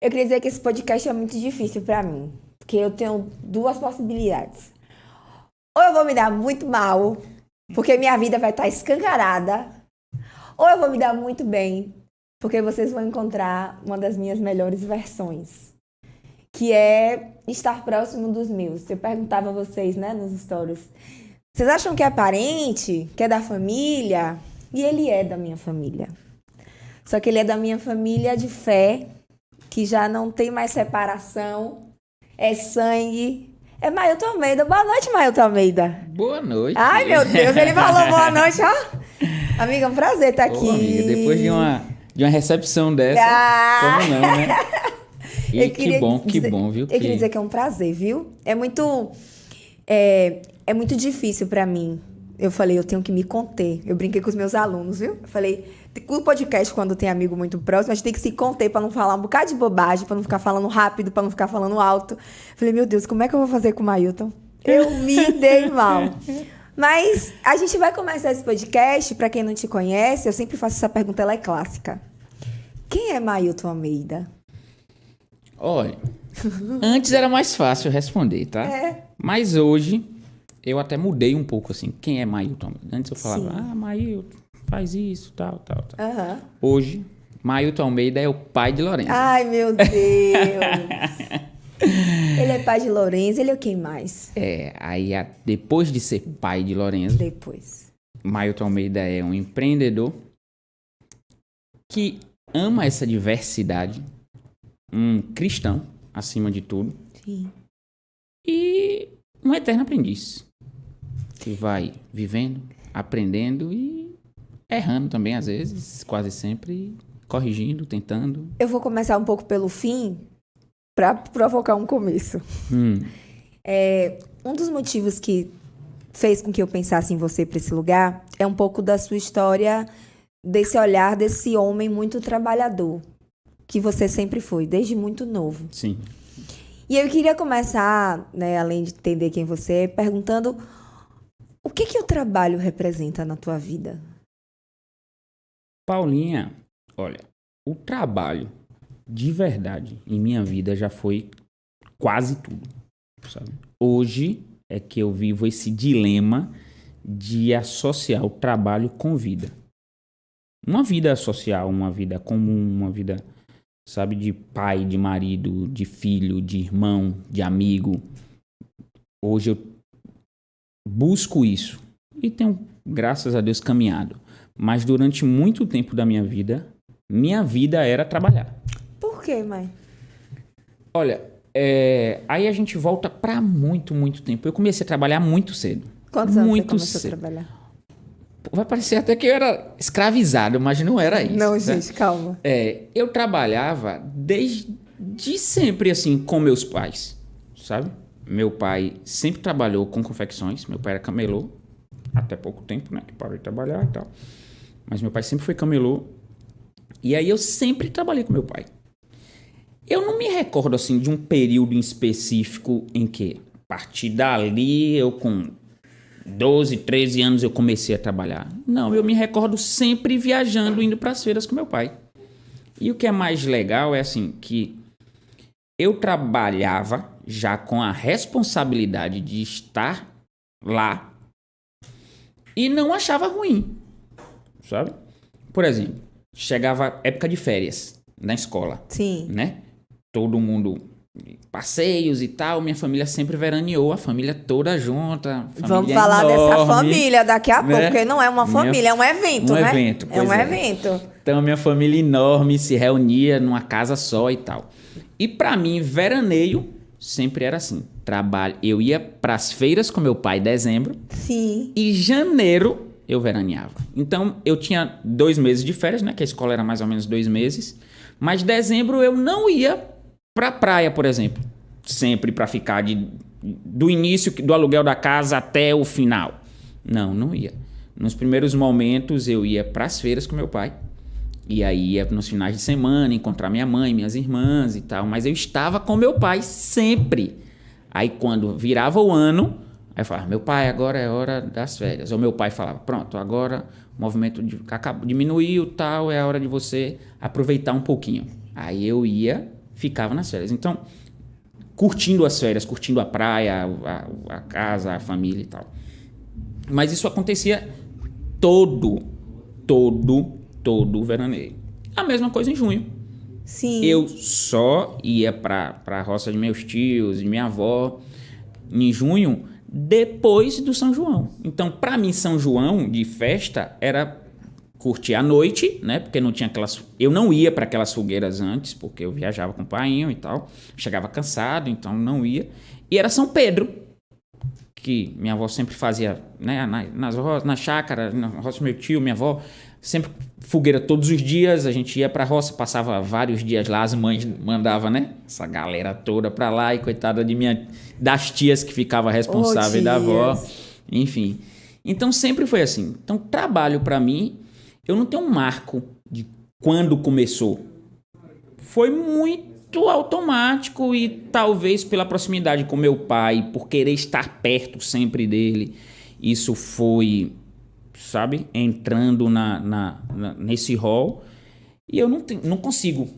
Eu queria dizer que esse podcast é muito difícil pra mim, porque eu tenho duas possibilidades. Ou eu vou me dar muito mal, porque minha vida vai estar escancarada, ou eu vou me dar muito bem, porque vocês vão encontrar uma das minhas melhores versões, que é estar próximo dos meus. Eu perguntava a vocês, né, nos stories, vocês acham que é parente, que é da família? E ele é da minha família. Só que ele é da minha família de fé, que já não tem mais separação, é sangue. É Mailton Almeida. Boa noite, Mailton Almeida. Boa noite. Ai, meu Deus, ele falou boa noite, ó. Amiga, é um prazer estar aqui. Ô, amiga, depois de uma recepção dessa, como não, né? E que bom, viu? Eu queria dizer que é um prazer, viu? É muito difícil pra mim. Eu falei, eu tenho que me conter. Eu brinquei com os meus alunos, viu? Eu falei, o podcast, quando tem amigo muito próximo, a gente tem que se conter pra não falar um bocado de bobagem, pra não ficar falando rápido, pra não ficar falando alto. Eu falei, meu Deus, como é que eu vou fazer com o Mailton? Eu me dei mal. Mas a gente vai começar esse podcast, pra quem não te conhece, eu sempre faço essa pergunta, ela é clássica. Quem é Mailton Almeida? Olha, antes era mais fácil responder, tá? Mas hoje, eu até mudei um pouco, assim, quem é Mailton? Antes eu falava, Mailton, faz isso, tal. Uhum. Hoje, Mailton Almeida é o pai de Lorenzo. Ai, meu Deus! Ele é pai de Lorenzo, ele é quem mais? Depois de ser pai de Lorenzo, Depois. Mailton Almeida é um empreendedor que ama essa diversidade, um cristão, acima de tudo. Sim. E um eterno aprendiz, que vai vivendo, aprendendo e errando também, às vezes, quase sempre, corrigindo, tentando. Eu vou começar um pouco pelo fim, para provocar um começo. Um dos motivos que fez com que eu pensasse em você para esse lugar é um pouco da sua história, desse olhar desse homem muito trabalhador, que você sempre foi, desde muito novo. Sim. E eu queria começar, né, além de entender quem você é, perguntando o que o trabalho representa na tua vida? Paulinha, olha, o trabalho de verdade em minha vida já foi quase tudo, sabe? Hoje é que eu vivo esse dilema de associar o trabalho com vida. Uma vida social, uma vida comum, uma vida, sabe, de pai, de marido, de filho, de irmão, de amigo. Hoje eu busco isso e tenho, graças a Deus, caminhado. Mas durante muito tempo da minha vida era trabalhar. Por quê, mãe? Olha, aí a gente volta para muito tempo. Eu comecei a trabalhar muito cedo. Quantos anos muito você começou cedo. a trabalhar? Vai parecer até que eu era escravizado, mas não era isso. Não, né? gente, calma. Eu trabalhava desde sempre, assim, com meus pais, sabe? Meu pai sempre trabalhou com confecções. Meu pai era camelô, até pouco tempo, né? Que parou de trabalhar e tal. Mas meu pai sempre foi camelô. E aí eu sempre trabalhei com meu pai. Eu não me recordo, assim, de um período em específico em que, a partir dali, eu com 12, 13 anos eu comecei a trabalhar. Não, eu me recordo sempre viajando, indo para as feiras com meu pai. E o que é mais legal é assim, que eu trabalhava já com a responsabilidade de estar lá e não achava ruim, sabe? Por exemplo, chegava época de férias na escola. Sim. Né? Todo mundo, passeios e tal, minha família sempre veraneou, a família toda junta. Vamos falar dessa família daqui a pouco, porque não é uma família, é um evento, né? Evento, é um evento. Então, minha família enorme se reunia numa casa só e tal. E pra mim, veraneio sempre era assim. Eu ia pras feiras com meu pai em dezembro. Sim. E janeiro eu veraneava. Então, eu tinha 2 meses de férias, né? Que a escola era mais ou menos 2 meses. Mas dezembro eu não ia pra praia, por exemplo. Sempre pra ficar do início do aluguel da casa até o final. Não ia. Nos primeiros momentos eu ia pras feiras com meu pai. E aí ia nos finais de semana encontrar minha mãe, minhas irmãs e tal. Mas eu estava com meu pai sempre. Aí quando virava o ano, aí eu falava, meu pai, agora é hora das férias. Ou meu pai falava, pronto, agora o movimento diminuiu, tal, é a hora de você aproveitar um pouquinho. Aí eu ia ficava nas férias. Então, curtindo as férias, curtindo a praia, a casa, a família e tal. Mas isso acontecia todo veraneio. A mesma coisa em junho. Sim. Eu só ia pra roça de meus tios e minha avó em junho, depois do São João. Então, pra mim, São João de festa era curtir à noite, né? Porque não tinha aquelas... Eu não ia para aquelas fogueiras antes, porque eu viajava com o painho e tal. Chegava cansado, então não ia. E era São Pedro, que minha avó sempre fazia, né? Nas roças, na chácara, na roça do meu tio, minha avó... Sempre fogueira todos os dias, a gente ia pra roça, passava vários dias lá, as mães mandavam, né? Essa galera toda pra lá e coitada das tias que ficava responsável da avó. Enfim. Então sempre foi assim. Então trabalho pra mim, eu não tenho um marco de quando começou. Foi muito automático e talvez pela proximidade com meu pai, por querer estar perto sempre dele, isso foi... sabe, entrando nesse rol, e eu não consigo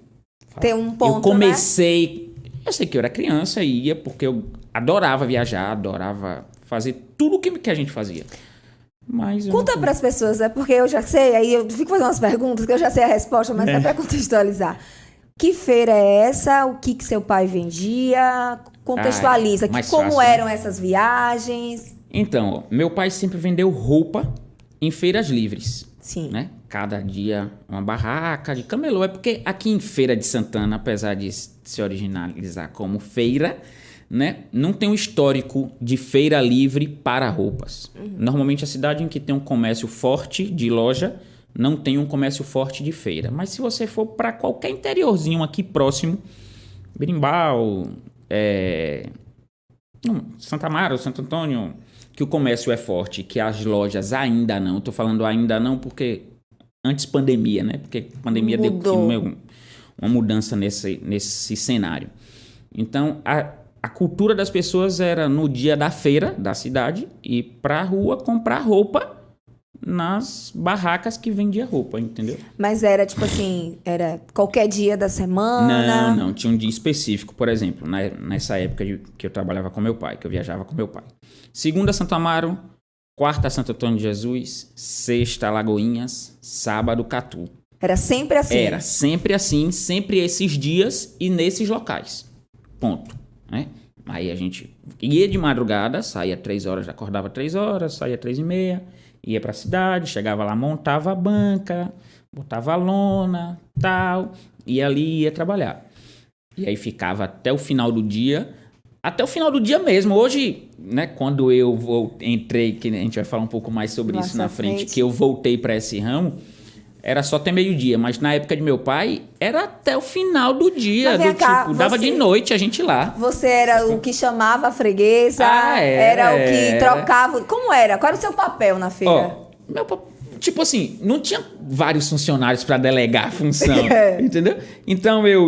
ter um ponto, eu comecei, né? Eu sei que eu era criança e ia porque eu adorava viajar, adorava fazer tudo que a gente fazia. Mas conta para as pessoas, né? Porque eu já sei, aí eu fico fazendo umas perguntas que eu já sei a resposta, mas é para contextualizar. Que feira é essa? O que seu pai vendia? Contextualiza. Como fácil, eram, né? Essas viagens? Então, ó, meu pai sempre vendeu roupa em feiras livres. Sim. Né? Cada dia uma barraca de camelô. É porque aqui em Feira de Santana, apesar de se originalizar como feira, né, não tem um histórico de feira livre para roupas. Normalmente a cidade em que tem um comércio forte de loja não tem um comércio forte de feira. Mas se você for para qualquer interiorzinho aqui próximo, Berimbau, Santa Amaro, Santo Antônio, que o comércio é forte, que as lojas ainda não. Estou falando ainda não porque antes pandemia, né? Porque pandemia mudou. Deu uma mudança nesse cenário. Então, a cultura das pessoas era no dia da feira da cidade ir para a rua comprar roupa nas barracas que vendia roupa, entendeu? Mas era tipo assim, era qualquer dia da semana? Não, tinha um dia específico, por exemplo, nessa época que eu trabalhava com meu pai, que eu viajava com meu pai. Segunda, Santo Amaro, quarta, Santo Antônio de Jesus, sexta, Lagoinhas, sábado, Catu. Era sempre assim? Era sempre assim, sempre esses dias e nesses locais. Ponto. Né? Aí a gente ia de madrugada, saía 3 horas, acordava 3 horas, saía 3h30, ia pra cidade, chegava lá, montava a banca, botava a lona, tal, e ali ia trabalhar. E aí ficava até o final do dia mesmo. Hoje, né, quando eu entrei, que a gente vai falar um pouco mais sobre isso na frente, que eu voltei para esse ramo, era só até meio-dia, mas na época de meu pai, era até o final do dia, dava de noite a gente lá. Você era o que chamava a freguesa, era o que trocava, como era? Qual era o seu papel na feira? Meu papel, tipo assim, não tinha vários funcionários para delegar a função, entendeu? Então eu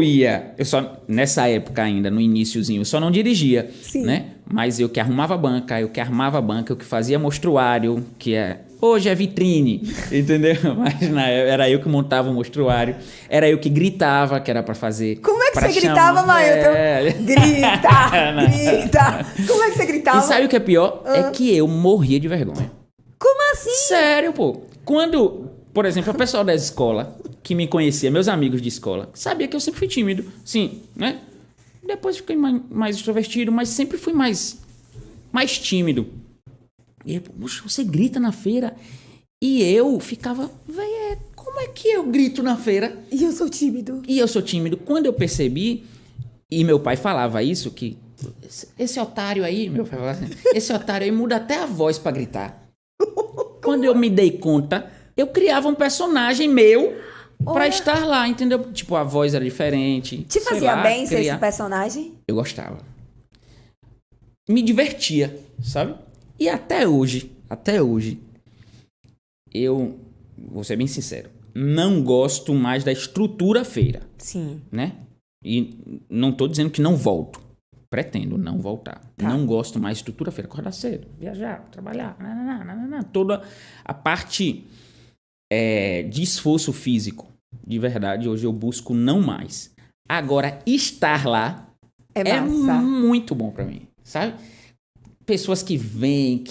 só, nessa época ainda, no iniciozinho, eu só não dirigia, Sim. Né? Mas eu que arrumava a banca, eu que fazia mostruário, hoje é vitrine, entendeu? Mas era eu que montava o mostruário, era eu que gritava, que era pra fazer... Como é que você gritava, Mailton? Grita! Como é que você gritava? E sabe o que é pior? É que eu morria de vergonha. Como assim? Sério, pô. Quando, por exemplo, o pessoal da escola, que me conhecia, meus amigos de escola, sabia que eu sempre fui tímido, sim, né? Depois fiquei mais extrovertido, mas sempre fui mais tímido. E ele, poxa, você grita na feira? E eu ficava, véi, como é que eu grito na feira? E eu sou tímido. Quando eu percebi, e meu pai falava isso, que esse otário aí, meu pai falava assim, esse otário aí muda até a voz pra gritar. Quando eu me dei conta, eu criava um personagem meu pra estar lá, entendeu? Tipo, a voz era diferente. Te fazia bem ser esse personagem? Eu gostava. Me divertia, sabe? E até hoje, eu vou ser bem sincero, não gosto mais da estrutura feira. Sim. Né? E não tô dizendo que não volto. Pretendo não voltar. Tá. Não gosto mais de estrutura feira. Acordar cedo, viajar, trabalhar, toda a parte de esforço físico. De verdade, hoje eu busco não mais. Agora, estar lá É massa. muito bom pra mim, sabe? Pessoas que vêm,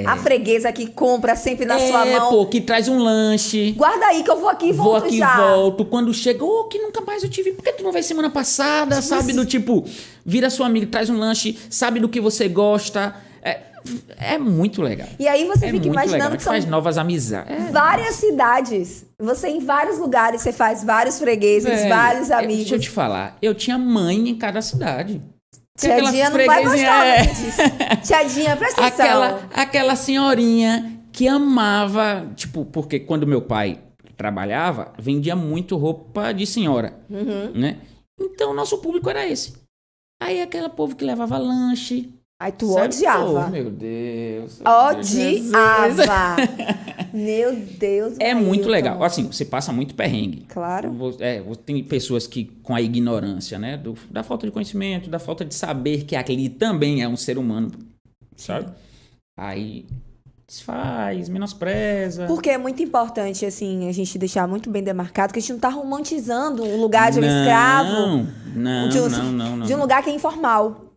A freguesa que compra sempre na sua mão. pô, que traz um lanche. Guarda aí que eu vou aqui e Vou volto aqui e já. volto. Quando chega, que nunca mais eu te vi. Por que tu não veio semana passada? Sabe, do tipo, vira sua amiga, traz um lanche, sabe do que você gosta. É muito legal. E aí você fica muito imaginando legal. que são faz novas amizades. várias cidades. Você em vários lugares, você faz vários fregueses, Velho, vários amigos. Deixa eu te falar, eu tinha mãe em cada cidade. Tiadinha não vai gostar disso. Tiadinha, presta atenção. Aquela senhorinha que amava, tipo, porque quando meu pai trabalhava, vendia muito roupa de senhora, né? Então, nosso público era esse. Aí, aquele povo que levava lanche. Aí tu sabe? odiava. Oh, meu Deus. Odiava. Meu Deus. É muito Ailton. legal. Assim, você passa muito perrengue. Claro. Tem pessoas que, com a ignorância, né? Da falta de conhecimento, da falta de saber que aquele também é um ser humano, sabe? Aí desfaz, menospreza. Porque é muito importante, assim, a gente deixar muito bem demarcado que a gente não tá romantizando um lugar de um escravo. Não. De um lugar que é informal.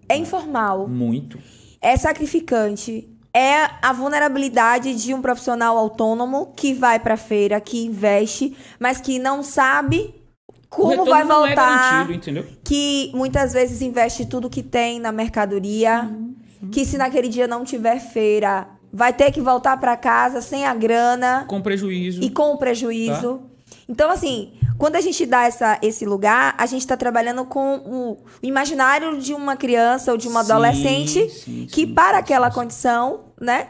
É informal. Muito. É sacrificante. É a vulnerabilidade de um profissional autônomo que vai pra feira, que investe, mas que não sabe como vai não é voltar. garantido, entendeu? Que muitas vezes investe tudo que tem na mercadoria. Que se naquele dia não tiver feira, vai ter que voltar pra casa sem a grana. Com prejuízo. E com o prejuízo. Tá. Então, assim, quando a gente dá esse lugar, a gente está trabalhando com o imaginário de uma criança ou de uma adolescente que, para aquela condição, né?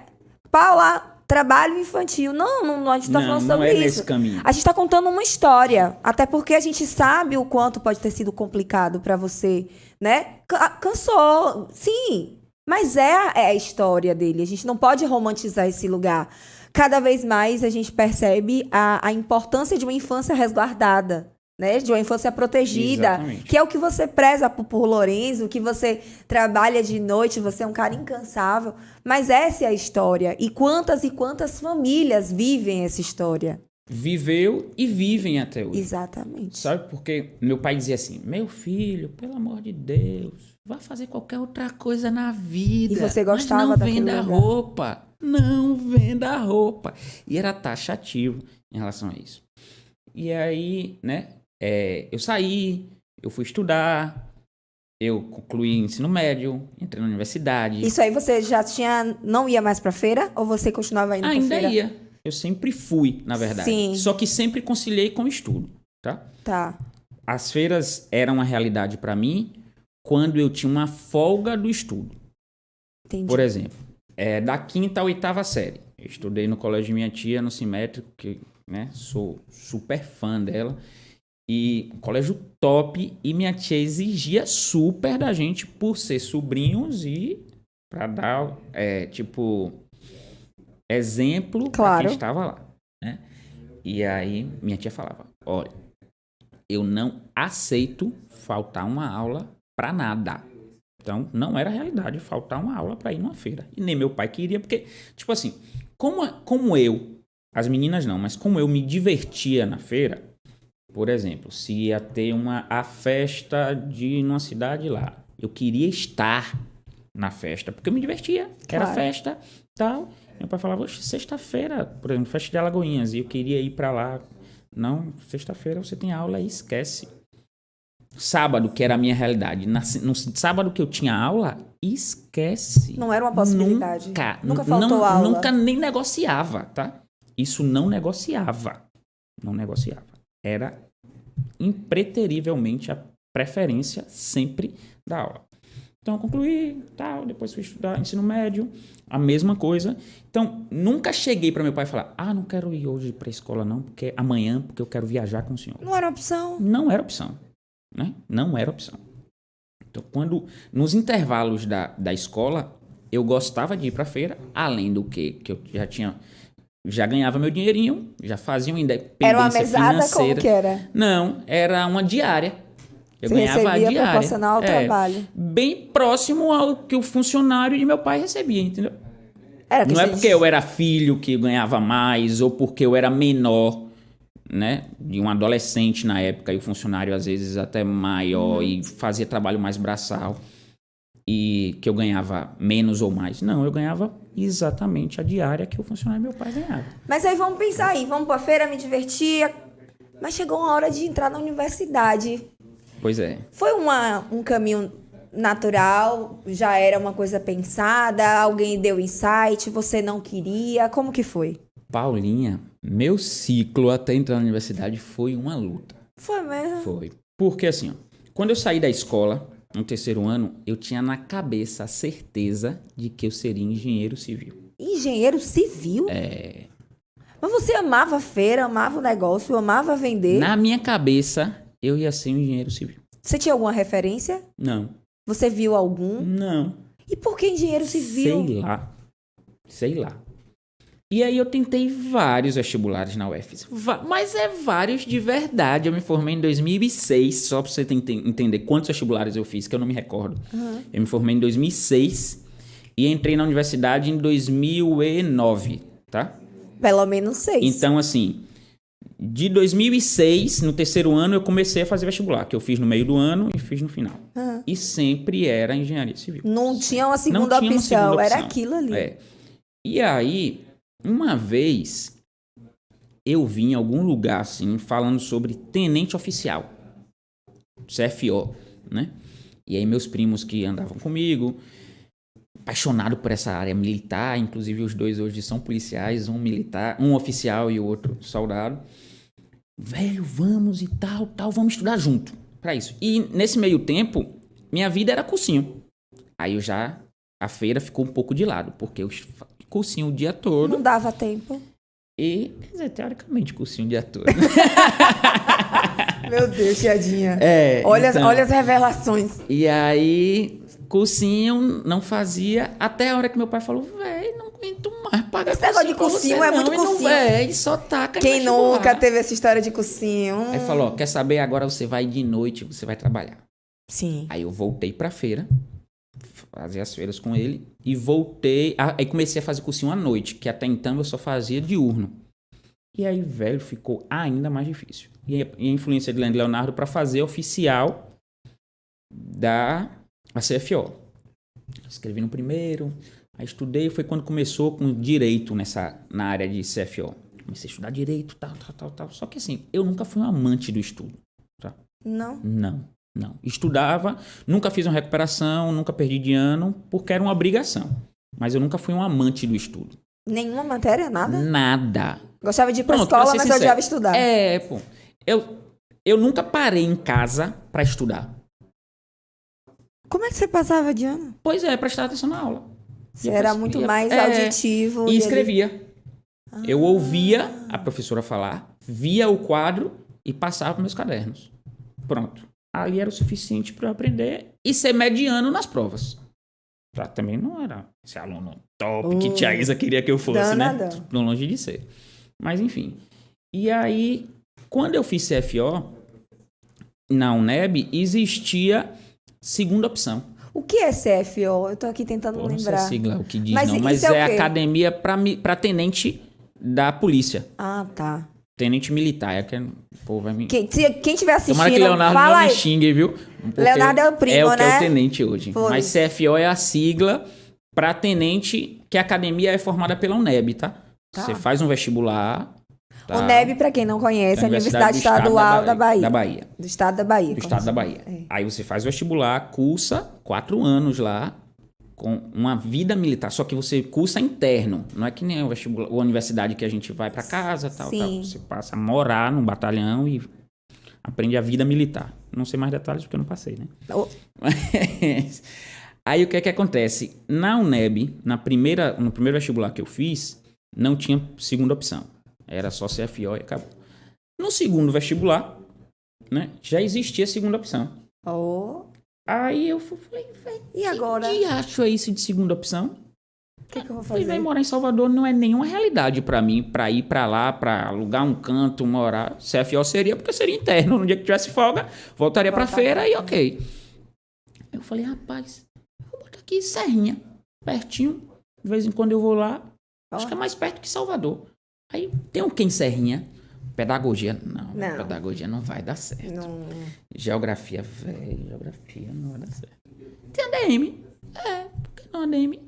Paula, trabalho infantil. Não, a gente está falando sobre isso. Nesse caminho. A gente está contando uma história. Até porque a gente sabe o quanto pode ter sido complicado para você, né? Cansou, sim. Mas é a história dele. A gente não pode romantizar esse lugar. Cada vez mais a gente percebe a importância de uma infância resguardada, né? De uma infância protegida. Exatamente. Que é o que você preza por Lorenzo, que você trabalha de noite, você é um cara incansável. Mas essa é a história. E quantas famílias vivem essa história? Viveu e vivem até hoje. Exatamente. Sabe? Porque meu pai dizia assim, meu filho, pelo amor de Deus, vá fazer qualquer outra coisa na vida. E você gostava mas não daquele venda lugar. roupa. Não venda roupa. E era taxativo em relação a isso. E aí, né, eu saí, eu fui estudar, eu concluí ensino médio, entrei na universidade. Isso aí você já não ia mais pra feira? Ou você continuava indo pra Ainda feira? ia. Eu sempre fui, na verdade. Sim. Só que sempre conciliei com o estudo, tá? Tá. As feiras eram uma realidade para mim quando eu tinha uma folga do estudo. Entendi. Por exemplo, da 5ª à 8ª série. Eu estudei no colégio de minha tia, no Simétrico, que, né, sou super fã dela. E um colégio top, e minha tia exigia super da gente por ser sobrinhos e para dar, exemplo para quem estava lá, né? E aí minha tia falava, olha, eu não aceito faltar uma aula para nada. Então, não era realidade faltar uma aula para ir numa feira. E nem meu pai queria, porque, tipo assim, como eu, as meninas não, mas como eu me divertia na feira, por exemplo, se ia ter a festa de numa cidade lá, eu queria estar na festa, porque eu me divertia. Era festa, tal. Meu pai falava, oxe, sexta-feira, por exemplo, festa de Alagoinhas, e eu queria ir para lá. Não, sexta-feira você tem aula e esquece. Sábado, que era a minha realidade. No sábado que eu tinha aula, esquece. Não era uma possibilidade. Nunca faltou aula. Nunca nem negociava, tá? Isso não negociava. Não negociava. Era impreterivelmente a preferência sempre da aula. Então, eu concluí, tal, depois fui estudar ensino médio, a mesma coisa. Então, nunca cheguei para meu pai e falar, não quero ir hoje para a escola não, porque amanhã, porque eu quero viajar com o senhor. Não era opção. Não era opção, né? Não era opção. Então, nos intervalos da escola, eu gostava de ir para a feira, além do que eu já ganhava meu dinheirinho, já fazia uma independência financeira. Era uma mesada, como que era? Não, era uma diária. Eu Você ganhava recebia a diária. proporcional ao trabalho. Bem próximo ao que o funcionário de meu pai recebia, entendeu? Era não é porque eu era filho que ganhava mais ou porque eu era menor, né, de um adolescente na época, e o funcionário às vezes até maior e fazia trabalho mais braçal, e que eu ganhava menos ou mais. Não, eu ganhava exatamente a diária que o funcionário meu pai ganhava. Mas aí vamos pensar aí, vamos pra feira, me divertir. Mas chegou uma hora de entrar na universidade. Pois é. Foi um caminho natural? Já era uma coisa pensada? Alguém deu insight? Você não queria? Como que foi? Paulinha, meu ciclo até entrar na universidade foi uma luta. Foi mesmo? Foi. Porque assim, ó, quando eu saí da escola, no terceiro ano, eu tinha na cabeça a certeza de que eu seria engenheiro civil. Engenheiro civil? É. Mas você amava a feira, amava o negócio, amava vender? Na minha cabeça, eu ia ser um engenheiro civil. Você tinha alguma referência? Não. Você viu algum? Não. E por que engenheiro civil? Sei lá. E aí eu tentei vários vestibulares na UFES. Mas vários de verdade. Eu me formei em 2006, só pra você entender quantos vestibulares eu fiz, que eu não me recordo. Eu me formei em 2006 e entrei na universidade em 2009, tá? Pelo menos 6. Então, assim, de 2006, no terceiro ano, eu comecei a fazer vestibular, que eu fiz no meio do ano e fiz no final. E sempre era engenharia civil. Não tinha uma segunda opção, era aquilo ali. É. E aí, uma vez, eu vi em algum lugar, assim, falando sobre tenente oficial, CFO, né? E aí meus primos que andavam comigo, apaixonado por essa área militar, inclusive os dois hoje são policiais, um militar, um oficial e o outro soldado. Velho, vamos e tal, vamos estudar junto pra isso. E nesse meio tempo, minha vida era cursinho. Aí a feira ficou um pouco de lado, porque eu cursinho o dia todo. Não dava tempo. E, quer dizer, teoricamente, cursinho o dia todo. Meu Deus, Tiadinha. Olha as revelações. E aí, cursinho não fazia, até a hora que meu pai falou, velho, não aguento mais pagar esse negócio de cursinho é muito cursinho. Véi, só taca. Quem nunca teve essa história de cursinho? Aí falou, quer saber, agora você vai de noite, você vai trabalhar. Sim. Aí eu voltei pra feira, fazer as feiras com ele, e voltei, aí comecei a fazer cursinho à noite, que até então eu só fazia diurno. E aí, velho, ficou ainda mais difícil. E a influência de Leonardo para fazer oficial da CFO. Escrevi no primeiro, aí estudei, foi quando começou com direito na área de CFO. Comecei a estudar direito, tal. Só que assim, eu nunca fui um amante do estudo. Tá? Não? Não. Estudava, nunca fiz uma recuperação, nunca perdi de ano, porque era uma obrigação. Mas eu nunca fui um amante do estudo. Nenhuma matéria, nada? Nada. Gostava de ir pra escola, mas eu odiava estudar. Pô. Eu nunca parei em casa pra estudar. Como é que você passava de ano? Pois é, prestar atenção na aula. Você era muito mais auditivo. E escrevia. Eu ouvia a professora falar, via o quadro e passava para meus cadernos. Pronto. Ali era o suficiente para eu aprender e ser mediano nas provas. Também não era esse aluno top que Tia Isa queria que eu fosse, né? Não longe de ser. Mas enfim. E aí, quando eu fiz CFO, na UNEB, existia segunda opção. O que é CFO? Eu tô aqui tentando lembrar. Não sei a sigla o que diz, mas não. Mas é a academia para tenente da polícia. Ah, tá. Tenente militar. Pô, vai me... Quem tiver assistindo, tomara que Leonardo fala não me xingue, viu? Porque Leonardo é o primo, é o né? que é o tenente hoje. Foi. Mas CFO é a sigla para tenente, que a academia é formada pela UNEB, tá? Você faz um vestibular. Tá? UNEB, para quem não conhece, é a Universidade Estadual da Bahia. Da Bahia. Do Estado da Bahia. Do Estado da Bahia. Aí você faz o vestibular, cursa 4 anos lá, com uma vida militar. Só que você cursa interno. Não é que nem o vestibular, a universidade que a gente vai para casa, tal. Você passa a morar num batalhão e aprende a vida militar. Não sei mais detalhes porque eu não passei, né? Mas, aí o que é que acontece? Na UNEB, no primeiro vestibular que eu fiz, não tinha segunda opção. Era só CFO e acabou. No segundo vestibular, né, já existia a segunda opção. Aí eu falei, velho, e agora? Que acho é isso de segunda opção? O que eu vou fazer? Vai morar em Salvador não é nenhuma realidade pra mim, pra ir pra lá, pra alugar um canto, morar. CFO seria porque seria interno. No dia que tivesse folga, voltaria pra feira e ok. Eu falei, rapaz, vou botar aqui Serrinha, pertinho. De vez em quando eu vou lá. Acho que é mais perto que Salvador. Aí tem o que em Serrinha? Pedagogia, não. Não. Pedagogia não vai dar certo. Não. Geografia, velho, geografia não vai dar certo. Tem ADM. Por que não ADM?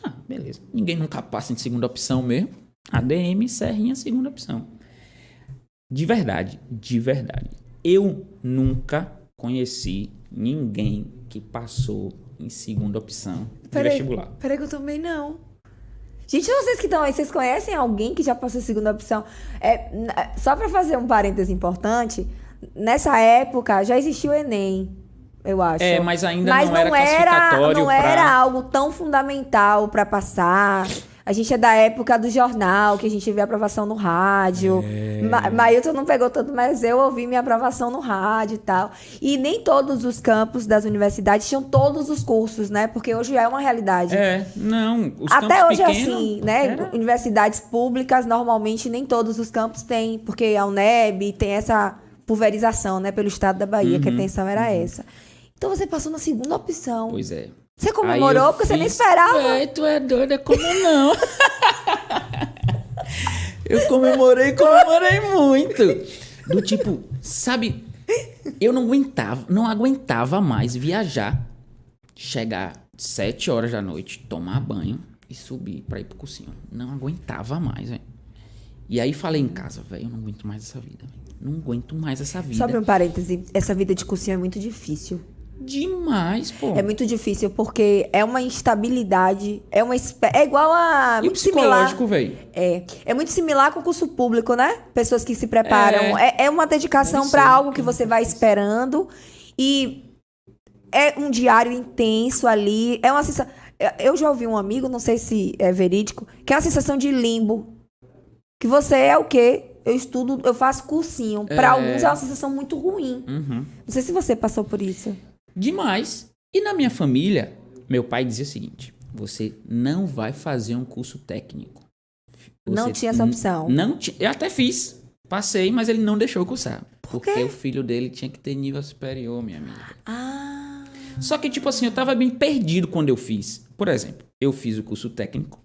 Ah, beleza. Ninguém nunca passa em segunda opção mesmo. ADM, Serrinha, segunda opção. De verdade. Eu nunca conheci ninguém que passou em segunda opção de vestibular. Peraí que eu também não. Gente, vocês que estão aí, vocês conhecem alguém que já passou em segunda opção? Só para fazer um parêntese importante, nessa época já existia o Enem, eu acho. Mas ainda não era classificatório. Não era algo tão fundamental para passar. A gente é da época do jornal, que a gente vê a aprovação no rádio. Mailton não pegou tanto, mas eu ouvi minha aprovação no rádio e tal. E nem todos os campos das universidades tinham todos os cursos, né? Porque hoje é uma realidade. Não. Os até campos hoje pequenos, é assim, né? Universidades públicas, normalmente, nem todos os campos têm. Porque a UNEB tem essa pulverização, né? Pelo estado da Bahia, que a intenção era essa. Então, você passou na segunda opção. Pois é. Você comemorou porque você nem esperava. Tu é doida, como não? Eu comemorei muito. Do tipo, sabe, eu não aguentava mais viajar, chegar 7 horas da noite, tomar banho e subir pra ir pro cursinho. Não aguentava mais, velho. E aí falei em casa, velho, eu não aguento mais essa vida, véio. Não aguento mais essa vida. Só pra um parêntese, essa vida de cursinho é muito difícil. Demais, pô. É muito difícil porque é uma instabilidade, é igual a... E o psicológico, velho? É muito similar com o curso público, né? Pessoas que se preparam. É uma dedicação para algo que você vai esperando e é um diário intenso ali. É uma sensação... Eu já ouvi um amigo, não sei se é verídico, que é uma sensação de limbo. Que você é o quê? Eu estudo, eu faço cursinho. Para alguns é uma sensação muito ruim. Não sei se você passou por isso. Demais. E na minha família, meu pai dizia o seguinte: você não vai fazer um curso técnico. Não tinha essa opção. Eu até fiz. Passei, mas ele não deixou eu cursar. Por quê? Porque o filho dele tinha que ter nível superior, minha amiga. Só que, tipo assim, eu tava bem perdido quando eu fiz. Por exemplo, eu fiz o curso técnico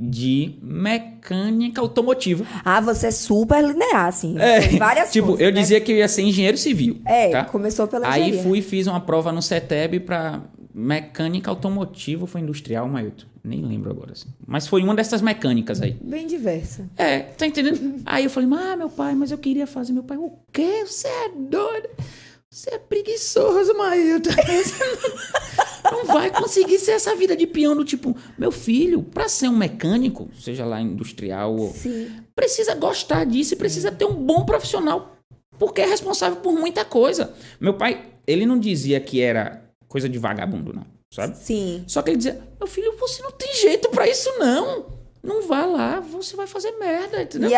de mecânica automotiva. Você é super linear, assim. Tem várias tipo, coisas, eu né? dizia que eu ia ser engenheiro civil. Tá? Começou pela engenharia. Aí fui e fiz uma prova no CETEB pra mecânica automotiva, foi industrial, Mailton. Nem lembro agora, assim. Mas foi uma dessas mecânicas aí. Bem diversa. Tá entendendo? Aí eu falei, meu pai, mas eu queria fazer. Meu pai, o quê? Você é doido? Você é preguiçoso, Mailton. Não vai conseguir ser essa vida de peão do tipo... Meu filho, pra ser um mecânico, seja lá industrial, precisa gostar disso e precisa ter um bom profissional, porque é responsável por muita coisa. Meu pai, ele não dizia que era coisa de vagabundo, não, sabe? Sim. Só que ele dizia, meu filho, você não tem jeito pra isso, não. Não vá lá, você vai fazer merda, entendeu? E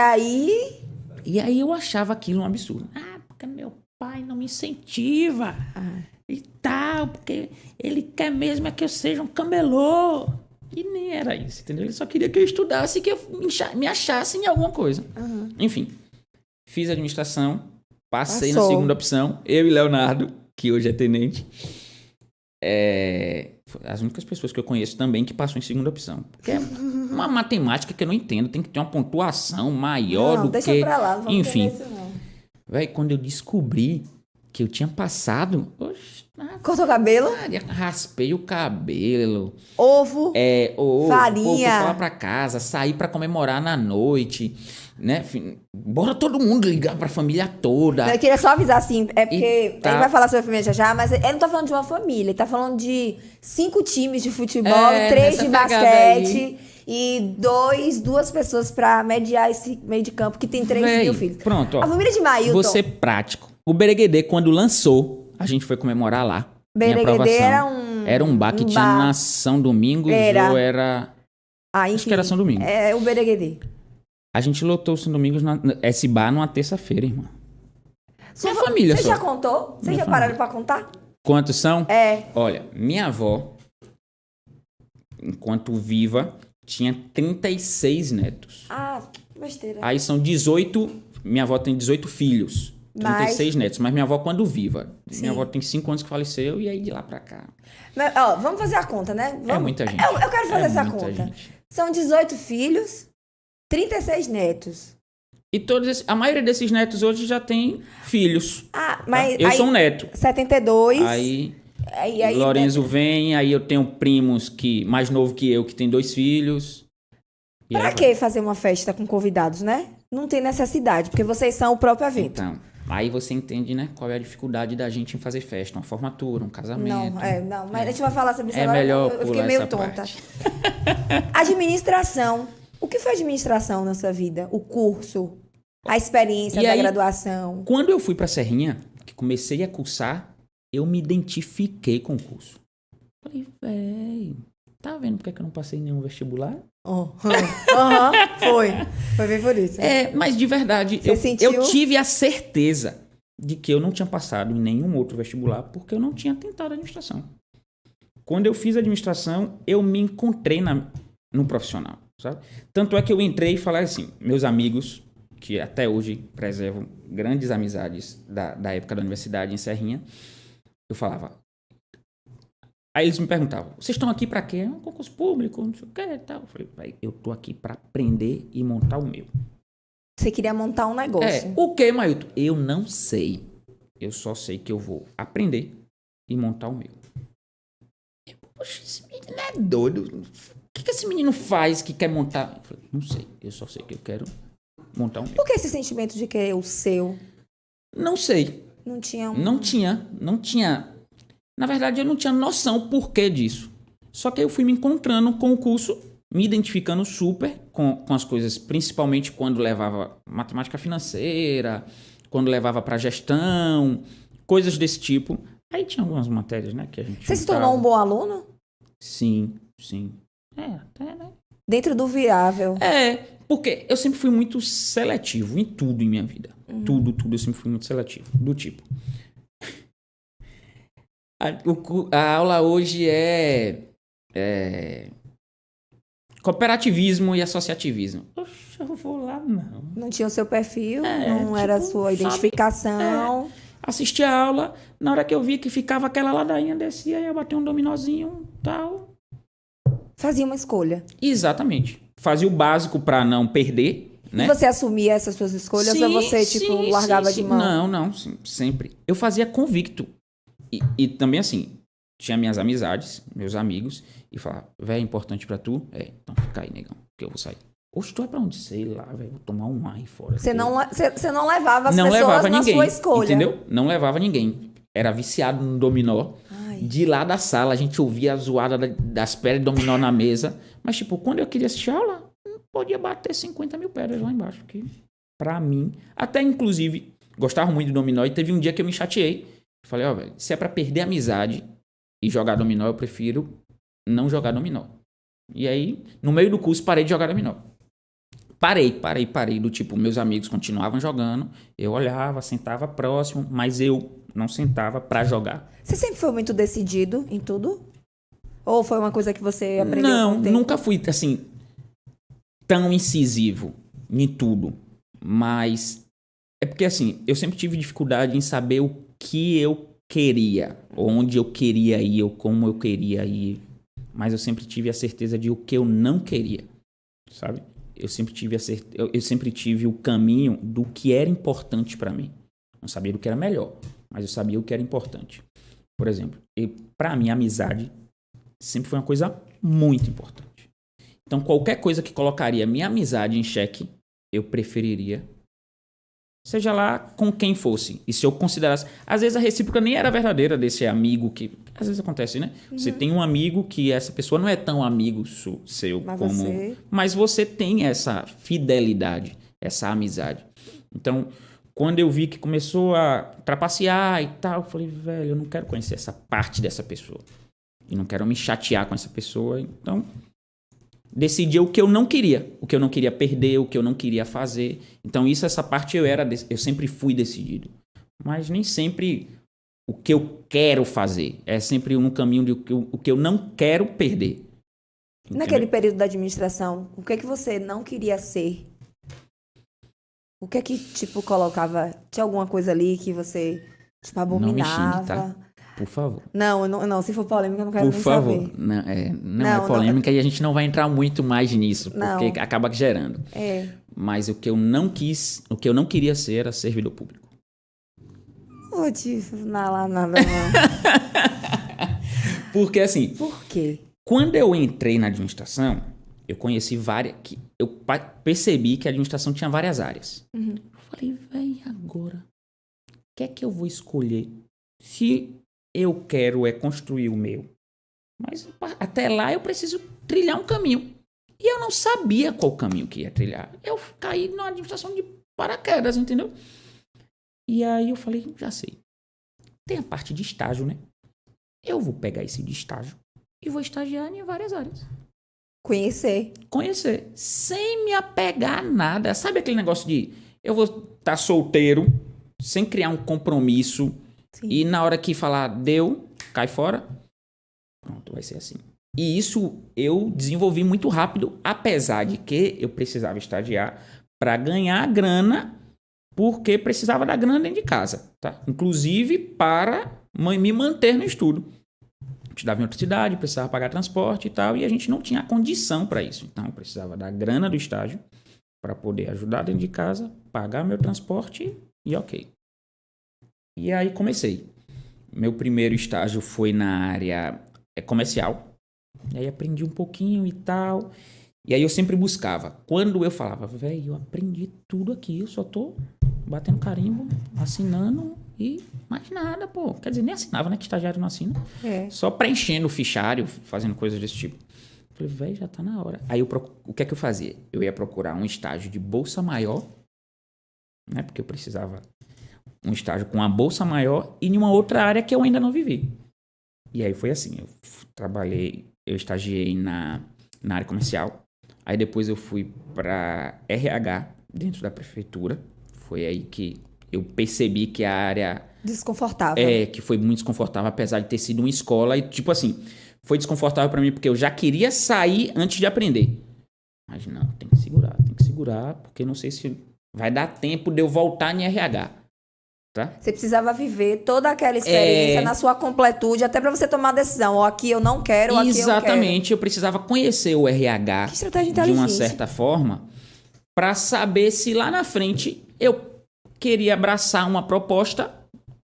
aí eu achava aquilo um absurdo. Porque meu pai não me incentiva e tal, porque ele quer mesmo é que eu seja um camelô. E nem era isso, entendeu? Ele só queria que eu estudasse e que eu me achasse em alguma coisa. Enfim, fiz administração, passei na segunda opção, eu e Leonardo, que hoje é tenente. As únicas pessoas que eu conheço também que passam em segunda opção. Porque é uma matemática que eu não entendo, tem que ter uma pontuação maior do deixa que... pra lá, não vamos Enfim. isso, não. Véi, quando eu descobri que eu tinha passado... Cortou o cabelo? Raspei o cabelo. Ovo. Farinha. Fui lá pra casa, saí pra comemorar na noite, né? Bora todo mundo ligar pra família toda. Eu queria só avisar, assim, porque ele vai falar sobre a família já, mas ele não tá falando de uma família, ele tá falando de 5 times de futebol, 3 de basquete e 2 pessoas pra mediar esse meio de campo que tem 3 mil filhos. Pronto, ó. A família de Mailton. Vou ser prático. O Bereguedê, quando lançou, a gente foi comemorar lá. Bereguedê era um bar que tinha na São Domingos ou era... enfim, acho que era São Domingos. É o Bereguedê. A gente lotou o São Domingos, esse bar, numa terça-feira, irmã. Minha família Você só. já contou? Vocês já pararam pra contar? Quantos são? É. Olha, minha avó, enquanto viva, tinha 36 netos. Besteira. Aí são 18... Minha avó tem 18 filhos. 36 netos, mas minha avó quando viva. Sim. Minha avó tem 5 anos que faleceu e aí de lá pra cá. Mas, vamos fazer a conta, né? É muita gente. Eu quero fazer essa muita conta. gente. São 18 filhos, 36 netos. E a maioria desses netos hoje já tem filhos. Ah, mas Eu aí, sou um neto. 72. Aí Aí, Lorenzo vem, aí eu tenho primos mais novo que eu, que tem 2 filhos. E pra aí que fazer uma festa com convidados, né? Não tem necessidade, porque vocês são o próprio evento. Então, aí você entende, né, qual é a dificuldade da gente em fazer festa, uma formatura, um casamento. Não, mas a gente vai falar sobre isso É agora. melhor Eu fiquei pular meio essa tonta. parte. Administração. O que foi administração na sua vida? O curso, a experiência E da aí, graduação. Quando eu fui pra Serrinha, que comecei a cursar, eu me identifiquei com o curso. Falei, véi, tá vendo por que eu não passei em nenhum vestibular? Foi. Foi bem por isso. Mas de verdade, Você sentiu? eu tive a certeza de que eu não tinha passado em nenhum outro vestibular porque eu não tinha tentado administração. Quando eu fiz administração, eu me encontrei no profissional, sabe? Tanto é que eu entrei e falei assim, meus amigos, que até hoje preservam grandes amizades da época da universidade em Serrinha, eu falava... Aí eles me perguntavam, vocês estão aqui pra quê? Um concurso público, não sei o que e tal. Eu falei, eu tô aqui pra aprender e montar o meu. Você queria montar um negócio. O que, Mailton? Eu não sei. Eu só sei que eu vou aprender e montar o meu. Poxa, esse menino é doido. O que esse menino faz que quer montar? Eu falei, não sei. Eu só sei que eu quero montar o meu. Por que esse sentimento de querer o seu? Não sei. Não tinha Não tinha. Na verdade, eu não tinha noção por que disso. Só que eu fui me encontrando com o curso, me identificando super com as coisas, principalmente quando levava matemática financeira, quando levava para gestão, coisas desse tipo. Aí tinha algumas matérias, né, que a gente Você se tornou um bom aluno? Sim. Até, né? Dentro do viável. Porque eu sempre fui muito seletivo em tudo em minha vida. Tudo, eu sempre fui muito seletivo. Do tipo... A aula hoje é cooperativismo e associativismo. Poxa, eu vou lá, não. Não tinha o seu perfil, não era a sua identificação. Assisti a aula, na hora que eu vi que ficava aquela ladainha, descia, eu bati um dominozinho, tal. Fazia uma escolha. Exatamente. Fazia o básico para não perder, né? E você assumia essas suas escolhas ou você, largava de mão? Não, sempre. Eu fazia convicto. E também assim, tinha minhas amizades, meus amigos, e falava, velho, é importante pra tu? Então fica aí, negão, que eu vou sair. Oxe, tu é pra onde? Sei lá, velho, vou tomar um ar aí fora. Você não levava as pessoas na sua escolha. Entendeu? Não levava ninguém. Era viciado no dominó. Ai. De lá da sala, a gente ouvia a zoada das pedras de dominó na mesa. Mas, tipo, quando eu queria assistir aula, podia bater 50 mil pedras lá embaixo. Que, pra mim, até inclusive, gostava muito de dominó. E teve um dia que eu me chateei. Falei, velho, se é pra perder a amizade e jogar dominó, eu prefiro não jogar dominó. E aí, no meio do curso, parei de jogar dominó. Parei. Do tipo, meus amigos continuavam jogando, eu olhava, sentava próximo, mas eu não sentava pra jogar. Você sempre foi muito decidido em tudo? Ou foi uma coisa que você aprendeu Não, com o tempo? nunca fui, assim, tão incisivo em tudo. Mas é porque, assim, eu sempre tive dificuldade em saber o que eu queria, onde eu queria ir, ou como eu queria ir, mas eu sempre tive a certeza de o que eu não queria, sabe? Eu sempre tive o caminho do que era importante para mim. Não sabia do que era melhor, mas eu sabia o que era importante. Por exemplo, para mim, a amizade sempre foi uma coisa muito importante. Então, qualquer coisa que colocaria minha amizade em xeque, eu preferiria, seja lá com quem fosse. E se eu considerasse... Às vezes a recíproca nem era verdadeira desse amigo que... Às vezes acontece, né? Você tem um amigo que essa pessoa não é tão amigo seu como... Mas você tem essa fidelidade, essa amizade. Então, quando eu vi que começou a trapacear e tal, eu falei, velho, eu não quero conhecer essa parte dessa pessoa. E não quero me chatear com essa pessoa. Então... decidi o que eu não queria perder, o que eu não queria fazer. Então essa parte eu sempre fui decidido. Mas nem sempre o que eu quero fazer, é sempre um caminho de o que eu não quero perder. Entendeu? Naquele período da administração, o que você não queria ser? O que colocava, tinha alguma coisa ali que você, abominava? Não me xingue, tá? Por favor. Não, se for polêmica, eu não quero nem saber. Por favor. Não é polêmica e a gente não vai entrar muito mais nisso, porque acaba gerando. mas o que eu não queria ser era servidor público. Vou te falar nada, não. Porque assim, Por quê? quando eu entrei na administração, eu conheci eu percebi que a administração tinha várias áreas. Uhum. Eu falei, véi, agora? O que é que eu vou escolher? Se eu quero construir o meu. Mas até lá eu preciso trilhar um caminho. E eu não sabia qual caminho que ia trilhar. Eu caí na administração de paraquedas, entendeu? E aí eu falei, já sei. Tem a parte de estágio, né? Eu vou pegar esse de estágio e vou estagiar em várias áreas. Conhecer. Sem me apegar a nada. Sabe aquele negócio de eu vou estar solteiro, sem criar um compromisso. Sim. E na hora que falar deu, cai fora. Pronto, vai ser assim. E isso eu desenvolvi muito rápido, apesar de que eu precisava estagiar para ganhar grana, porque precisava da grana dentro de casa, tá? Inclusive para me manter no estudo. Estudava em outra cidade, precisava pagar transporte e tal, e a gente não tinha condição para isso. Então, eu precisava da grana do estágio para poder ajudar dentro de casa, pagar meu transporte e ok. E aí comecei. Meu primeiro estágio foi na área comercial. E aí aprendi um pouquinho e tal. E aí eu sempre buscava. Quando eu falava, velho, eu aprendi tudo aqui, eu só tô batendo carimbo, assinando e mais nada, pô. Quer dizer, nem assinava, né? Que estagiário não assina. Só preenchendo o fichário, fazendo coisas desse tipo. Falei, velho, já tá na hora. Aí o que é que eu fazia? Eu ia procurar um estágio de bolsa maior, né? Porque eu precisava um estágio com uma bolsa maior e em uma outra área que eu ainda não vivi. E aí foi assim, eu estagiei na área comercial. Aí depois eu fui para RH dentro da prefeitura. Foi aí que eu percebi que a área... Desconfortável. Que foi muito desconfortável, apesar de ter sido uma escola. E tipo assim, foi desconfortável para mim porque eu já queria sair antes de aprender. Mas não, tem que segurar, porque não sei se vai dar tempo de eu voltar em RH. Tá? Você precisava viver toda aquela experiência na sua completude, até para você tomar a decisão. Ó, aqui eu não quero, aqui eu quero. Exatamente, eu precisava conhecer o RH Que estratégia de inteligente. uma certa forma para saber se lá na frente eu queria abraçar uma proposta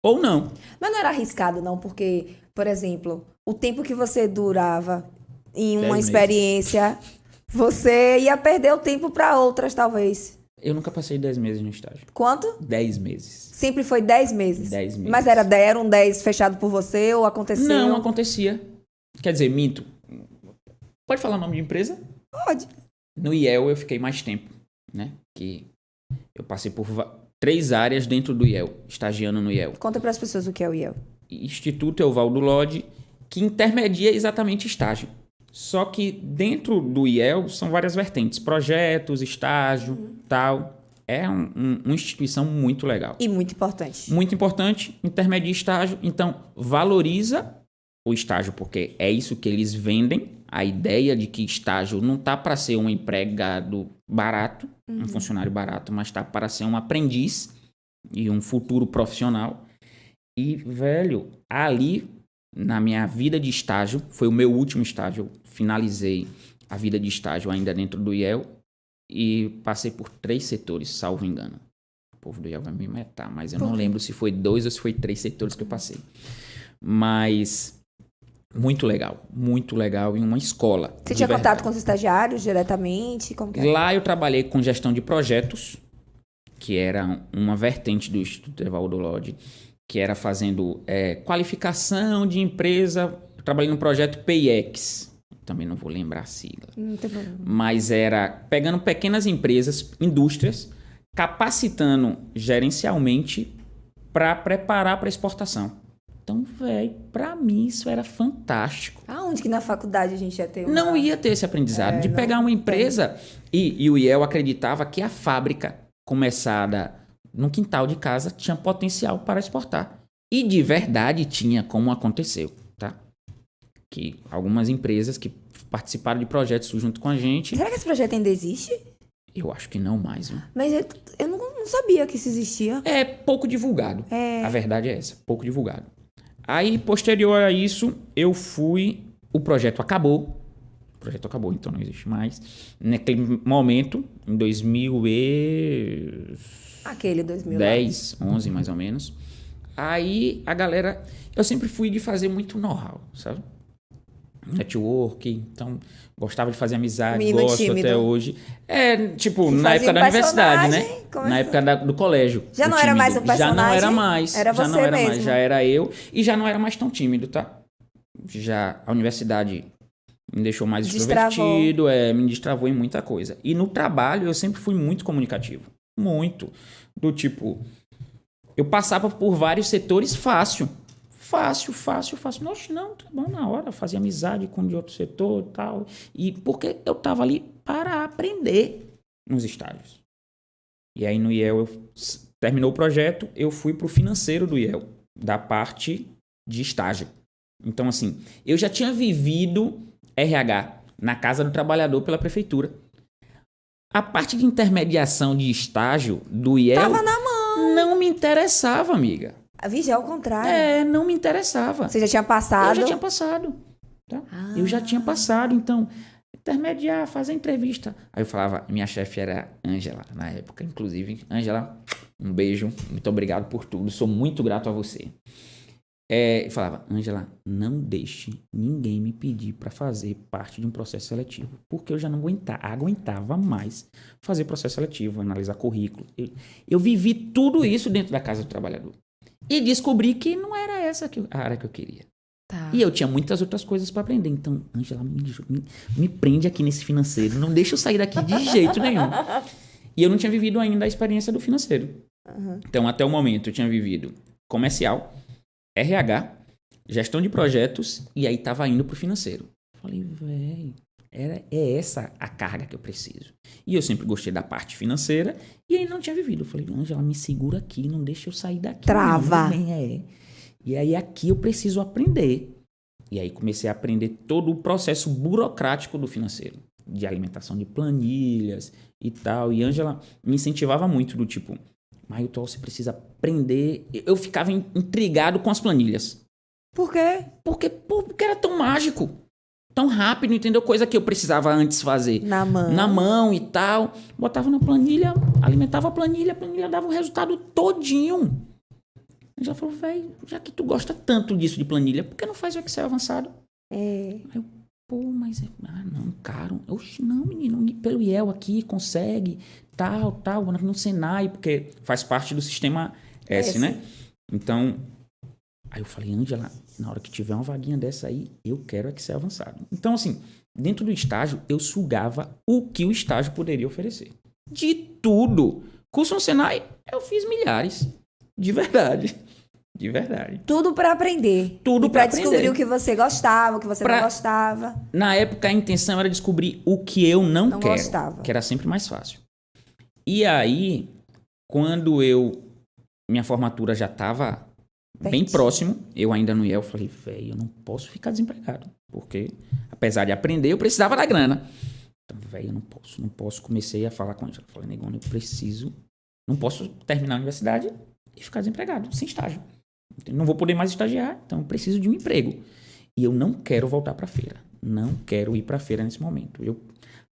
ou não. Mas não era arriscado, não, porque, por exemplo, o tempo que você durava em 10 uma meses. experiência, você ia perder o tempo para outras, talvez. Eu nunca passei 10 meses no estágio. Quanto? 10 meses. Sempre foi 10 meses? 10 meses. Mas era um 10 fechado por você ou aconteceu? Não, acontecia. Quer dizer, minto. Pode falar o nome de empresa? Pode. No IEL eu fiquei mais tempo, né? Que eu passei por 3 áreas dentro do IEL, estagiando no IEL. Conta para as pessoas o que é o IEL. Instituto Evaldo Lodge, que intermedia exatamente estágio. Só que dentro do IEL são várias vertentes, projetos, estágio, tal. É uma instituição muito legal. E muito importante. Muito importante, intermedia estágio. Então, valoriza o estágio, porque é isso que eles vendem. A ideia de que estágio não tá para ser um empregado barato, um funcionário barato, mas tá para ser um aprendiz e um futuro profissional. E, velho, ali, na minha vida de estágio, foi o meu último estágio. Eu finalizei a vida de estágio ainda dentro do IEL e passei por 3 setores, salvo engano. O povo do IEL vai me matar, mas eu não lembro se foi 2 ou se foi 3 setores que eu passei. Mas muito legal em uma escola. Você tinha contato com os estagiários diretamente? Como que é? Lá eu trabalhei com gestão de projetos, que era uma vertente do Instituto Evaldo Lodge, que era fazendo qualificação de empresa. Eu trabalhei no projeto PIEX, também não vou lembrar a sigla. Não tem problema. Mas era pegando pequenas empresas, indústrias, capacitando gerencialmente para preparar para exportação. Então, velho, para mim isso era fantástico. Aonde que na faculdade a gente ia ter uma... Não ia ter esse aprendizado de pegar uma empresa e o IEL acreditava que a fábrica começada no quintal de casa tinha potencial para exportar. E de verdade tinha, como aconteceu, tá? Que algumas empresas que participaram de projetos junto com a gente... Será que esse projeto ainda existe? Eu acho que não mais, viu? Mas eu não sabia que isso existia. É pouco divulgado. A verdade é essa, pouco divulgado. Aí, posterior a isso, o projeto acabou. O projeto acabou, então não existe mais. Naquele momento, em 2010, Aquele 2000 11 mais ou menos. Aí a galera... Eu sempre fui de fazer muito know-how, sabe? Network, então gostava de fazer amizade, Menino gosto tímido. até hoje. Tipo, Que na fazia época um da universidade, né? personagem, como Na é época do colégio. Já o não era mais um tímido. Já não era personagem? mais. Era já você não era mais, mesmo. já era eu. E já não era mais tão tímido, tá? Já a universidade me deixou mais extrovertido, me destravou em muita coisa. E no trabalho eu sempre fui muito comunicativo. Muito. Do tipo, eu passava por vários setores fácil. Fácil. Nossa, não, tá bom na hora. Fazia amizade com de outro setor e tal. E porque eu tava ali para aprender nos estágios. E aí no IEL, terminou o projeto, eu fui pro financeiro do IEL, da parte de estágio. Então, assim, eu já tinha vivido RH na Casa do Trabalhador pela prefeitura. A parte de intermediação de estágio do IEL Tava na mão. não me interessava, amiga. Vigia ao contrário. Não me interessava. Você já tinha passado? Eu já tinha passado. Tá? Eu já tinha passado, então, intermediar, fazer entrevista. Aí eu falava, minha chefe era Ângela, na época, inclusive. Ângela, um beijo, muito obrigado por tudo, sou muito grato a você. Eu falava, Ângela, não deixe ninguém me pedir para fazer parte de um processo seletivo, porque eu já não aguentava mais fazer processo seletivo, analisar currículo. Eu vivi tudo isso dentro da Casa do Trabalhador. E descobri que não era essa a área que eu queria. Tá. E eu tinha muitas outras coisas para aprender. Então, Ângela, me prende aqui nesse financeiro. Não deixa eu sair daqui de jeito nenhum. E eu não tinha vivido ainda a experiência do financeiro. Uhum. Então, até o momento, eu tinha vivido comercial, RH, gestão de projetos, e aí tava indo pro financeiro. Falei, velho, é essa a carga que eu preciso. E eu sempre gostei da parte financeira, e aí não tinha vivido. Eu falei, Ângela, me segura aqui, não deixa eu sair daqui. Trava. E aí aqui eu preciso aprender. E aí comecei a aprender todo o processo burocrático do financeiro, de alimentação de planilhas e tal. E Ângela me incentivava muito do tipo, Mailton, você precisa aprender. Eu ficava intrigado com as planilhas. Por quê? Porque era tão mágico, tão rápido, entendeu? Coisa que eu precisava antes fazer. Na mão. Na mão e tal. Botava na planilha, alimentava a planilha dava o resultado todinho. A gente já falou, velho, já que tu gosta tanto disso de planilha, por que não faz o Excel avançado? É. Aí eu, mas... não, caro. Oxe, não, menino, pelo IEL aqui, consegue, tal, no Senai, porque faz parte do sistema S, né? Então, aí eu falei, Ângela, na hora que tiver uma vaguinha dessa aí, eu quero Excel avançado. Então, assim, dentro do estágio, eu sugava o que o estágio poderia oferecer. De tudo. Curso no Senai, eu fiz milhares. De verdade. Tudo pra aprender. Tudo pra pra descobrir aprender. o que você gostava, o que você não gostava. Na época, a intenção era descobrir o que eu não quero. Gostava. Que era sempre mais fácil. E aí, quando minha formatura já estava bem próximo, eu ainda no IEL, eu falei, velho, eu não posso ficar desempregado. Porque, apesar de aprender, eu precisava da grana. Então, velho, eu não posso. Comecei a falar com ele. Eu falei, negão, eu preciso... Não posso terminar a universidade e ficar desempregado, sem estágio. Não vou poder mais estagiar, então eu preciso de um emprego. E eu não quero voltar para a feira. Não quero ir para a feira nesse momento. Eu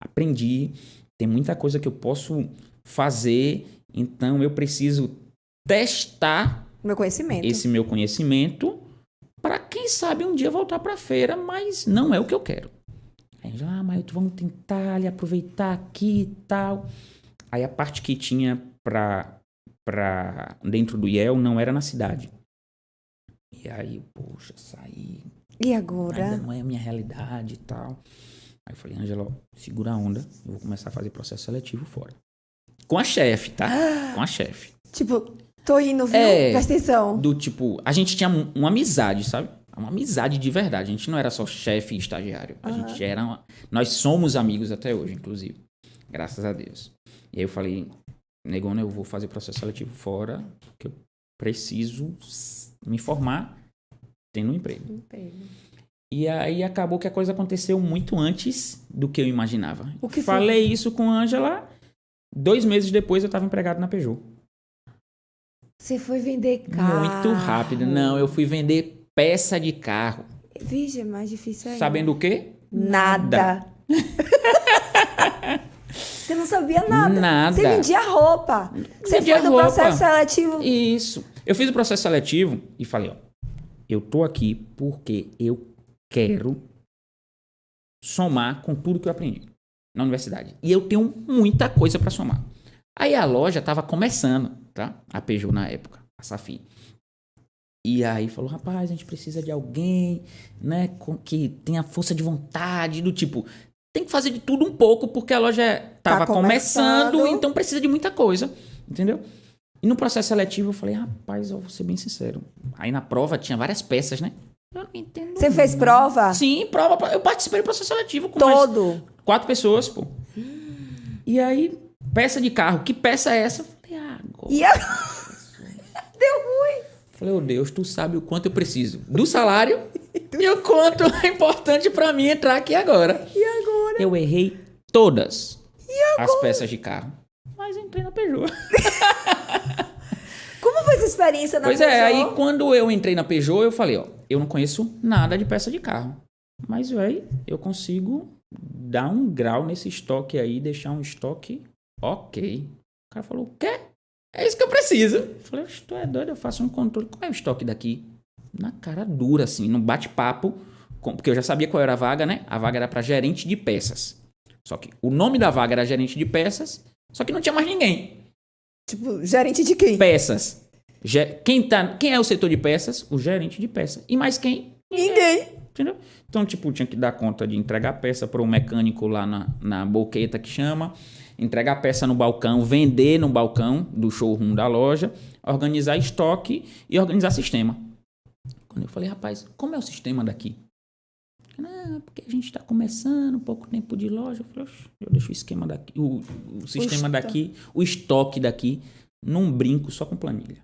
aprendi, tem muita coisa que eu posso fazer, então eu preciso testar esse meu conhecimento para, quem sabe, um dia voltar para a feira, mas não é o que eu quero. Aí já, mas vamos tentar ali, aproveitar aqui e tal. Aí a parte que tinha para dentro do IEL não era na cidade. E aí, poxa, saí. E agora? Ainda não é a minha realidade e tal. Aí eu falei, Ângela, segura a onda. Eu vou começar a fazer processo seletivo fora. Com a chefe, tá? Com a chefe. Tipo, tô indo, viu? Presta atenção. Do tipo, a gente tinha uma amizade, sabe? Uma amizade de verdade. A gente não era só chefe e estagiário. A gente era... Nós somos amigos até hoje, inclusive. Graças a Deus. E aí eu falei, negona, eu vou fazer processo seletivo fora, porque eu preciso me formar tendo um emprego. E aí acabou que a coisa aconteceu muito antes do que eu imaginava. O que Falei isso com a Ângela, 2 meses depois eu estava empregado na Peugeot. Você foi vender carro? Muito rápido. Não, eu fui vender peça de carro. Vixe, é mais difícil ainda. Sabendo o quê? Nada. Você não sabia nada. Nada. Você vendia roupa. Você Vendia foi do roupa. processo seletivo. Isso. Eu fiz o processo seletivo e falei, ó, eu tô aqui porque eu quero somar com tudo que eu aprendi na universidade. E eu tenho muita coisa para somar. Aí a loja tava começando, tá? A Peugeot na época, a Safi. E aí falou, rapaz, a gente precisa de alguém, né, que tenha força de vontade, do tipo, tem que fazer de tudo um pouco, porque a loja tava começando, então precisa de muita coisa, entendeu? E no processo seletivo eu falei, rapaz, eu vou ser bem sincero. Aí na prova tinha várias peças, né? Eu não entendo. Você fez prova? Sim, prova. Eu participei do processo seletivo com Todo? mais 4 pessoas, pô. E aí, peça de carro. Que peça é essa? Eu falei, agora. E deu ruim. Falei, ô Deus, tu sabe o quanto eu preciso do salário e o quanto é importante pra mim entrar aqui agora. E agora? Eu errei todas as peças de carro. Mas entrei na Peugeot. Como foi essa experiência na Pois Peugeot? é, aí quando eu entrei na Peugeot, eu falei, ó, eu não conheço nada de peça de carro. Mas, velho, eu consigo dar um grau nesse estoque aí, deixar um estoque ok. O cara falou, o quê? É isso que eu preciso. Eu falei, tu é doido, eu faço um controle. Qual é o estoque daqui? Na cara dura, assim, no bate-papo, porque eu já sabia qual era a vaga, né? A vaga era para gerente de peças. Só que o nome da vaga era gerente de peças, só que não tinha mais ninguém. Tipo, gerente de quem? Peças. Quem é o setor de peças? O gerente de peças. E mais quem? Ninguém. Entendeu? Então, tipo, tinha que dar conta de entregar a peça para o mecânico lá na boqueta que chama, entregar a peça no balcão, vender no balcão do showroom da loja, organizar estoque e organizar sistema. Quando eu falei, rapaz, como é o sistema daqui? Não, porque a gente está começando, pouco tempo de loja. Eu falei, eu deixo o esquema daqui, o sistema daqui, o estoque daqui, num brinco só com planilha.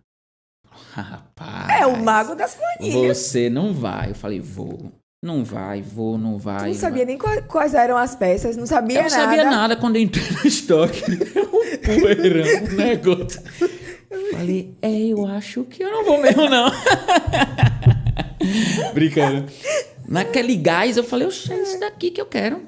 Rapaz. É o mago das planilhas. Você não vai. Eu falei, vou. Não vai. Tu não sabia nem quais eram as peças, não sabia nada. Eu não sabia nada quando eu entrei no estoque. Um poeirão, um negócio. Falei, eu acho que eu não vou mesmo, não. Brincando. Naquele gás, eu falei, oxe, é isso daqui que eu quero.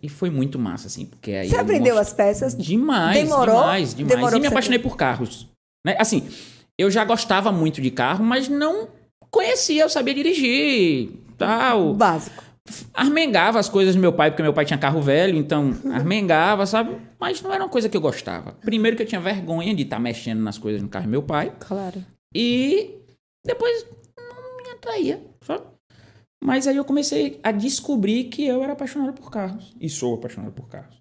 E foi muito massa, assim, porque aí... Você aprendeu as peças? Demais, Demorou? demais. Demorou e me apaixonei por carros. Né? Assim, eu já gostava muito de carro, mas não conhecia, eu sabia dirigir, tal. Básico. Armengava as coisas do meu pai, porque meu pai tinha carro velho, então armengava, sabe? Mas não era uma coisa que eu gostava. Primeiro que eu tinha vergonha de estar mexendo nas coisas no carro do meu pai. Claro. E depois não me atraía, sabe? Mas aí eu comecei a descobrir que eu era apaixonado por carros. E sou apaixonado por carros.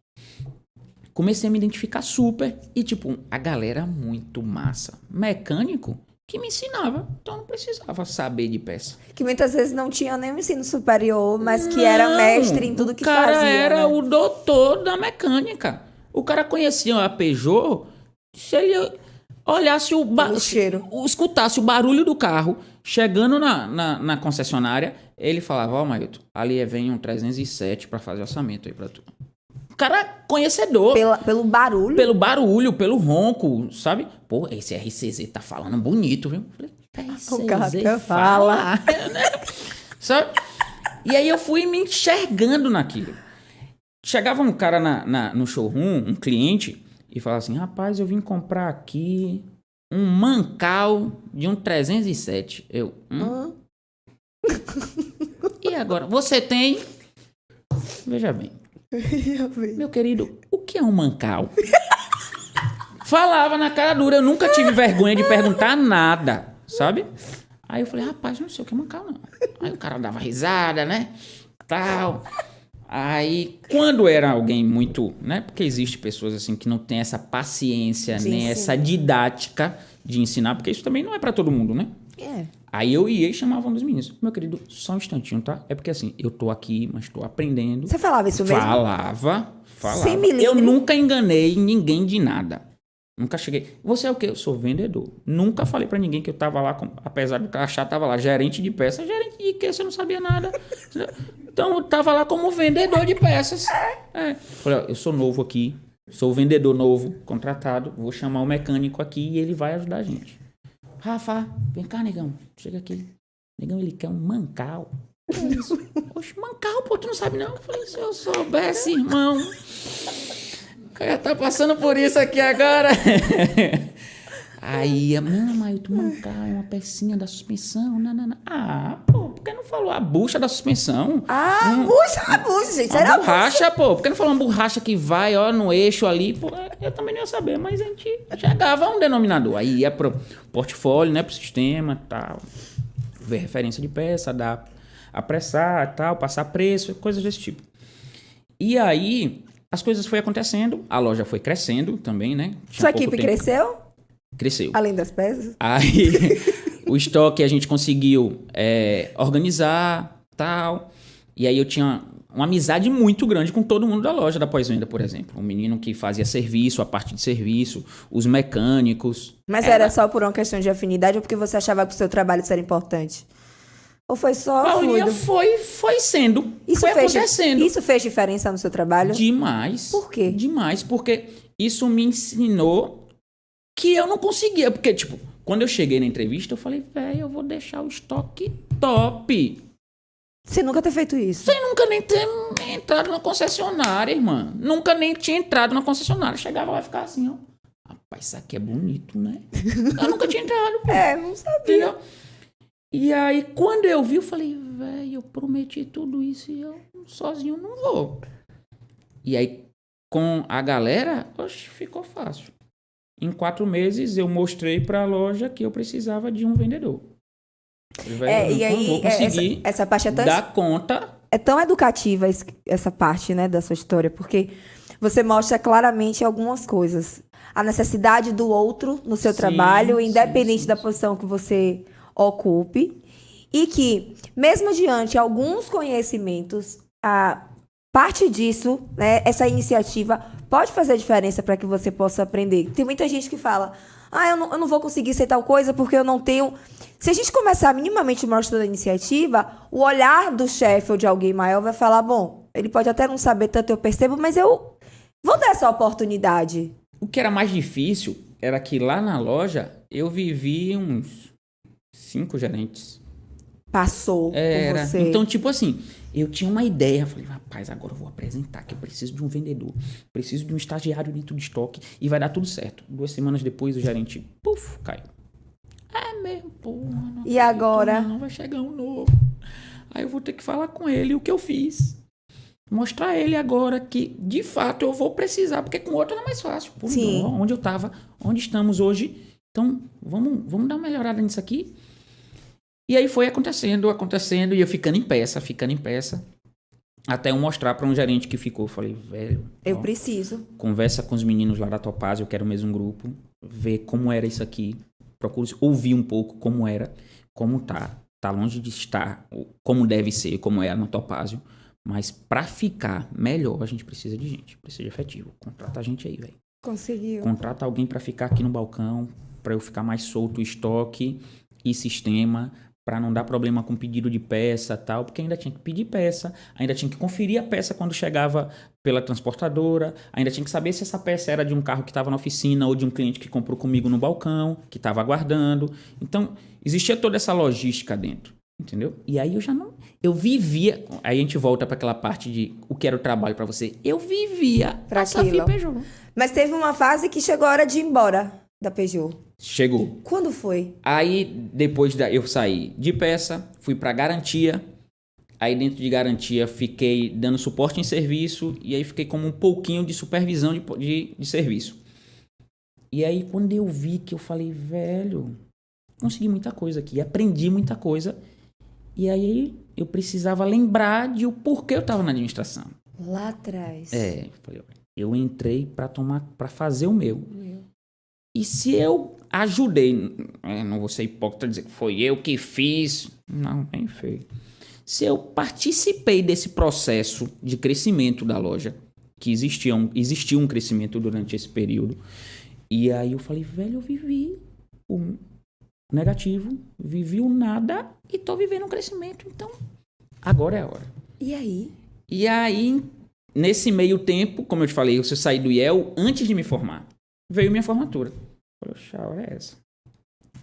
Comecei a me identificar super. E, tipo, a galera muito massa. Mecânico que me ensinava. Então, eu não precisava saber de peça. Que muitas vezes não tinha nem o ensino superior, mas que era mestre em tudo que fazia. O cara era, né? o doutor da mecânica. O cara conhecia a Peugeot. Se ele olhasse O cheiro. escutasse o barulho do carro chegando na concessionária, ele falava, ó, Mailton, ali vem um 307 pra fazer orçamento aí pra tu. O cara conhecedor. Pelo barulho. Pelo barulho, pelo ronco, sabe? Pô, esse RCZ tá falando bonito, viu? O cara fala. Sabe? E aí eu fui me enxergando naquilo. Chegava um cara no showroom, um cliente, e falava assim, rapaz, eu vim comprar aqui um mancal de um 307. Eu, E agora? Você tem... Veja bem. Meu querido, o que é um mancal? Falava na cara dura, eu nunca tive vergonha de perguntar nada, sabe? Aí eu falei, rapaz, não sei o que é mancal, não. Aí o cara dava risada, né? Tal. Aí, quando era alguém muito, né? Porque existe pessoas assim que não tem essa paciência, nem essa didática de ensinar, porque isso também não é pra todo mundo, né? É. Aí eu ia e chamava um dos meninos. Meu querido, só um instantinho, tá? É porque assim, eu tô aqui, mas tô aprendendo. Você falava isso mesmo? Falava. Sem milímetro. Eu nunca enganei ninguém de nada. Nunca cheguei. Você é o quê? Eu sou vendedor. Nunca falei pra ninguém que eu tava lá, apesar do crachá, tava lá, gerente de peças. Gerente de quê? Você não sabia nada. Então eu tava lá como vendedor de peças. Falei, ó, eu sou novo aqui, sou vendedor novo, contratado, vou chamar o mecânico aqui e ele vai ajudar a gente. Rafa, vem cá, negão. Chega aqui. Negão, ele quer um mancal. Que é isso? Oxe, Mancal, pô, tu não sabe não? Eu falei, se eu soubesse, irmão. O cara tá passando por isso aqui agora. Aí, não, mas tu Mancal é uma pecinha da suspensão. Não. Ah, pô, por que não falou a bucha da suspensão? Bucha, gente. A Era borracha, pô. Por que não falou uma borracha que vai, ó, no eixo ali? Pô, eu também não ia saber, mas a gente chegava a um denominador. Aí ia pro portfólio, né, pro sistema e tal. Ver referência de peça, dar apressar e tal, passar preço, coisas desse tipo. E aí, as coisas foram acontecendo, a loja foi crescendo também, né? Sua equipe cresceu? Cresceu. Além das peças? Aí, o estoque a gente conseguiu organizar, tal. E aí eu tinha uma amizade muito grande com todo mundo da loja da pós-venda, por exemplo. O menino que fazia serviço, a parte de serviço, os mecânicos. Mas era só por uma questão de afinidade ou porque você achava que o seu trabalho isso era importante? Ou foi só Paulinha, fluido? foi sendo, foi acontecendo. Isso fez diferença no seu trabalho? Demais. Por quê? Demais, porque isso me ensinou que eu não conseguia. Porque, tipo, quando eu cheguei na entrevista, eu falei, velho, eu vou deixar o estoque top. Você nunca ter feito isso? Sem nunca nem ter entrado na concessionária, irmã. Nunca nem tinha entrado na concessionária. Chegava lá e ficava assim, ó. Rapaz, isso aqui é bonito, né? Eu nunca tinha entrado, pô. Não sabia. Entendeu? E aí, quando eu vi, eu falei, velho, eu prometi tudo isso e eu sozinho não vou. E aí, com a galera, oxe, ficou fácil. Em 4 meses, eu mostrei pra loja que eu precisava de um vendedor. Falei, e aí, vou conseguir essa parte dar conta. É tão educativa essa parte, né, da sua história, porque você mostra claramente algumas coisas. A necessidade do outro no seu trabalho, independente da posição que você ocupe, e que, mesmo diante alguns conhecimentos, a parte disso, né, essa iniciativa pode fazer diferença para que você possa aprender. Tem muita gente que fala, eu não vou conseguir ser tal coisa porque eu não tenho... Se a gente começar minimamente mostrando a iniciativa, o olhar do chefe ou de alguém maior vai falar, bom, ele pode até não saber tanto, eu percebo, mas eu vou dar essa oportunidade. O que era mais difícil era que lá na loja eu vivi uns 5 gerentes. Passou por você. Então, tipo assim, eu tinha uma ideia. Falei, rapaz, agora eu vou apresentar que eu preciso de um vendedor. Preciso de um estagiário dentro do estoque e vai dar tudo certo. 2 semanas depois, o gerente, caiu. É mesmo, porra. E agora? Não vai chegar um novo. Aí eu vou ter que falar com ele o que eu fiz. Mostrar a ele agora que, de fato, eu vou precisar, porque com o outro era mais fácil. Pô, Sim. Então, onde eu tava, onde estamos hoje. Então, vamos dar uma melhorada nisso aqui. E aí foi acontecendo, e eu ficando em peça. Até eu mostrar para um gerente que ficou. Falei, velho... Eu preciso. Conversa com os meninos lá da Topázio, que era o mesmo grupo. Ver como era isso aqui. Procura ouvir um pouco como era. Como tá. Tá longe de estar como deve ser, como é no Topázio. Mas para ficar melhor, a gente precisa de gente. Precisa de efetivo. Contrata a gente aí, velho. Conseguiu. Contrata alguém para ficar aqui no balcão. Para eu ficar mais solto o estoque e sistema... para não dar problema com pedido de peça e tal, porque ainda tinha que pedir peça, ainda tinha que conferir a peça quando chegava pela transportadora, ainda tinha que saber se essa peça era de um carro que estava na oficina ou de um cliente que comprou comigo no balcão, que estava aguardando. Então, existia toda essa logística dentro, entendeu? E aí eu vivia, aí a gente volta para aquela parte de o que era o trabalho para você, eu vivia pra a Safi Peugeot. Mas teve uma fase que chegou a hora de ir embora da Peugeot. Chegou. Quando foi? Aí, depois eu saí de peça, fui para garantia. Aí, dentro de garantia, fiquei dando suporte em serviço. E aí, fiquei como um pouquinho de supervisão de serviço. E aí, quando eu vi que eu falei, velho, consegui muita coisa aqui. Aprendi muita coisa. E aí, eu precisava lembrar de o porquê eu estava na administração. Lá atrás. Eu entrei para fazer o meu. E se eu ajudei, não vou ser hipócrita dizer que foi eu que fiz, não, bem feio. Se eu participei desse processo de crescimento da loja, que existiu um crescimento durante esse período, e aí eu falei, velho, eu vivi o negativo, vivi o nada e tô vivendo um crescimento, então agora é a hora. E aí? E aí, nesse meio tempo, como eu te falei, eu saí do IEL antes de me formar. Veio minha formatura. Falei, oxa, a hora é essa.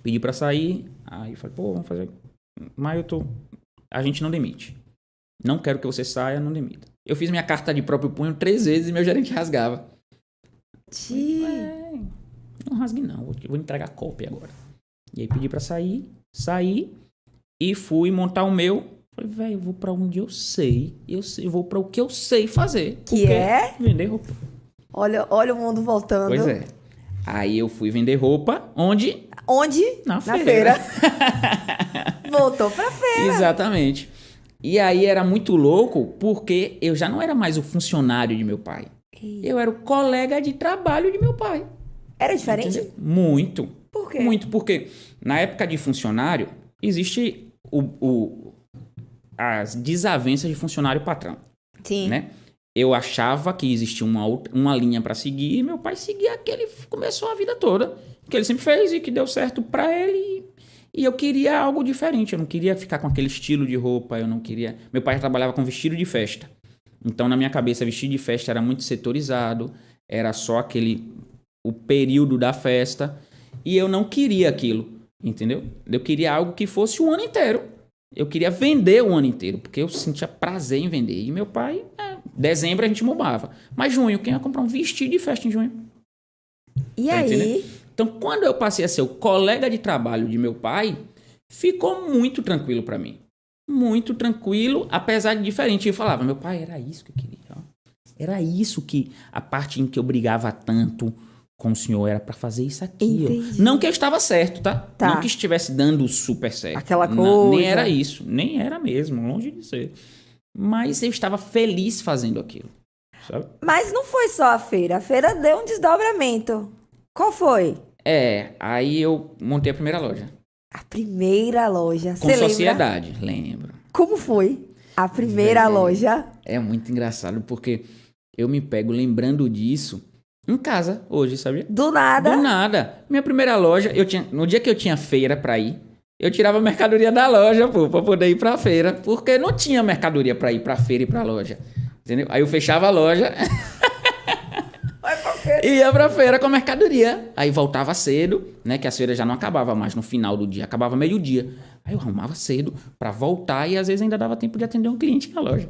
Pedi pra sair. Aí falei, vamos fazer. Mas a gente não demite. Não quero que você saia, não demita. Eu fiz minha carta de próprio punho 3 vezes e meu gerente rasgava. Não rasgue não, vou entregar cópia agora. E aí pedi pra saí e fui montar o meu. Falei, velho, eu vou pra onde eu sei, eu vou pra o que eu sei fazer. Que é? Vender roupa. Olha o mundo voltando. Pois é. Aí eu fui vender roupa, onde? Onde? Na feira. Voltou pra feira. Exatamente. E aí era muito louco, porque eu já não era mais o funcionário de meu pai. Eu era o colega de trabalho de meu pai. Era diferente? Entendeu? Muito. Por quê? Muito, porque na época de funcionário, existe as desavenças de funcionário-patrão. Sim. Né? Eu achava que existia uma linha para seguir e meu pai seguia aquele, começou a vida toda, que ele sempre fez e que deu certo para ele. E eu queria algo diferente, eu não queria ficar com aquele estilo de roupa, eu não queria... Meu pai trabalhava com vestido de festa. Então, na minha cabeça, vestido de festa era muito setorizado, era só o período da festa, e eu não queria aquilo, entendeu? Eu queria algo que fosse o ano inteiro. Eu queria vender o ano inteiro, porque eu sentia prazer em vender. E meu pai, dezembro a gente mudava. Mas junho, quem ia comprar um vestido de festa em junho? E aí? Entendendo? Então, quando eu passei a ser o colega de trabalho de meu pai, ficou muito tranquilo para mim. Muito tranquilo, apesar de diferente. Eu falava, meu pai, era isso que eu queria. Ó. Era isso que a parte em que eu brigava tanto com o senhor era para fazer isso aqui. Ó. Não que eu estava certo, tá? Não que estivesse dando super certo. Aquela coisa. Nem era isso. Nem era mesmo, longe de ser. Mas eu estava feliz fazendo aquilo. Sabe? Mas não foi só a feira deu um desdobramento. Qual foi? Aí eu montei a primeira loja. A primeira loja. Com sociedade, lembro. Como foi a primeira loja? É muito engraçado, porque eu me pego lembrando disso em casa hoje, sabia? Do nada? Do nada. Minha primeira loja, no dia que eu tinha feira pra ir, eu tirava a mercadoria da loja, pra poder ir pra feira, porque não tinha mercadoria pra ir pra feira e pra loja. Entendeu? Aí eu fechava a loja... Ia pra feira com a mercadoria. Aí voltava cedo, né? Que a feira já não acabava mais no final do dia, acabava meio-dia. Aí eu arrumava cedo pra voltar e às vezes ainda dava tempo de atender um cliente na loja.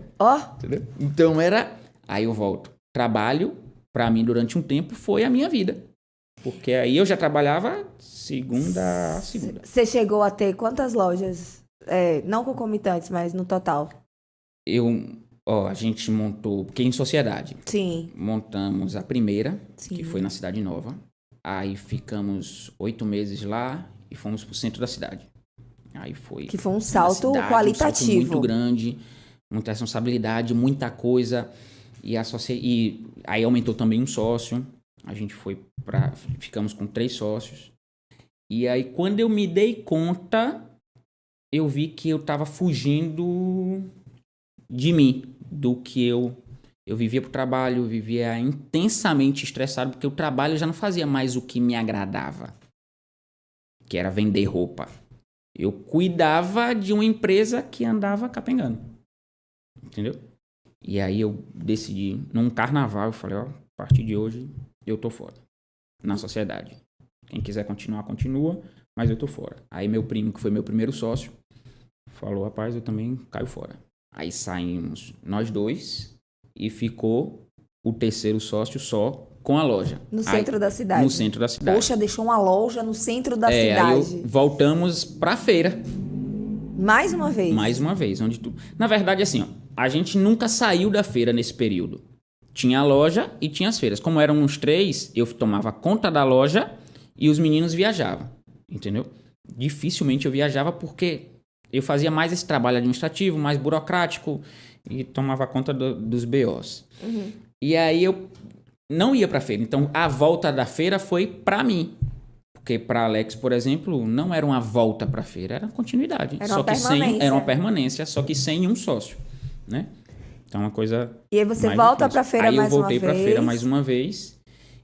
Entendeu? Então era... Aí eu volto. Trabalho, pra mim, durante um tempo, foi a minha vida. Porque aí eu já trabalhava segunda a segunda. Você chegou a ter quantas lojas? Não concomitantes, mas no total. A gente montou, porque em sociedade. Sim. Montamos a primeira, Sim. que foi na Cidade Nova. Aí ficamos 8 meses lá e fomos pro centro da cidade. Aí foi... Que foi um salto qualitativo. Um salto muito grande, muita responsabilidade, muita coisa. E aí aumentou também um sócio. A gente ficamos com 3 sócios. E aí quando eu me dei conta, eu vi que eu tava fugindo de mim. Do que eu vivia pro trabalho, eu vivia intensamente estressado, porque o trabalho já não fazia mais o que me agradava, que era vender roupa. Eu cuidava de uma empresa que andava capengando, entendeu? E aí eu decidi, num carnaval, eu falei, a partir de hoje eu tô fora, na sociedade. Quem quiser continuar, continua, mas eu tô fora. Aí meu primo, que foi meu primeiro sócio, falou, rapaz, eu também caio fora. Aí saímos nós 2 e ficou o terceiro sócio só com a loja. No centro da cidade? No centro da cidade. Poxa, deixou uma loja no centro da cidade. Aí voltamos pra feira. Mais uma vez? Mais uma vez. Na verdade, assim, a gente nunca saiu da feira nesse período. Tinha a loja e tinha as feiras. Como eram uns 3, eu tomava conta da loja e os meninos viajavam. Entendeu? Dificilmente eu viajava porque... eu fazia mais esse trabalho administrativo, mais burocrático e tomava conta dos BOs. Uhum. E aí eu não ia pra feira. Então a volta da feira foi pra mim. Porque pra Alex, por exemplo, não era uma volta pra feira, era continuidade. Era uma permanência. Era uma permanência, só que sem um sócio, né? Então uma coisa... E aí você volta difícil. pra feira mais uma vez? Aí eu voltei pra feira mais uma vez.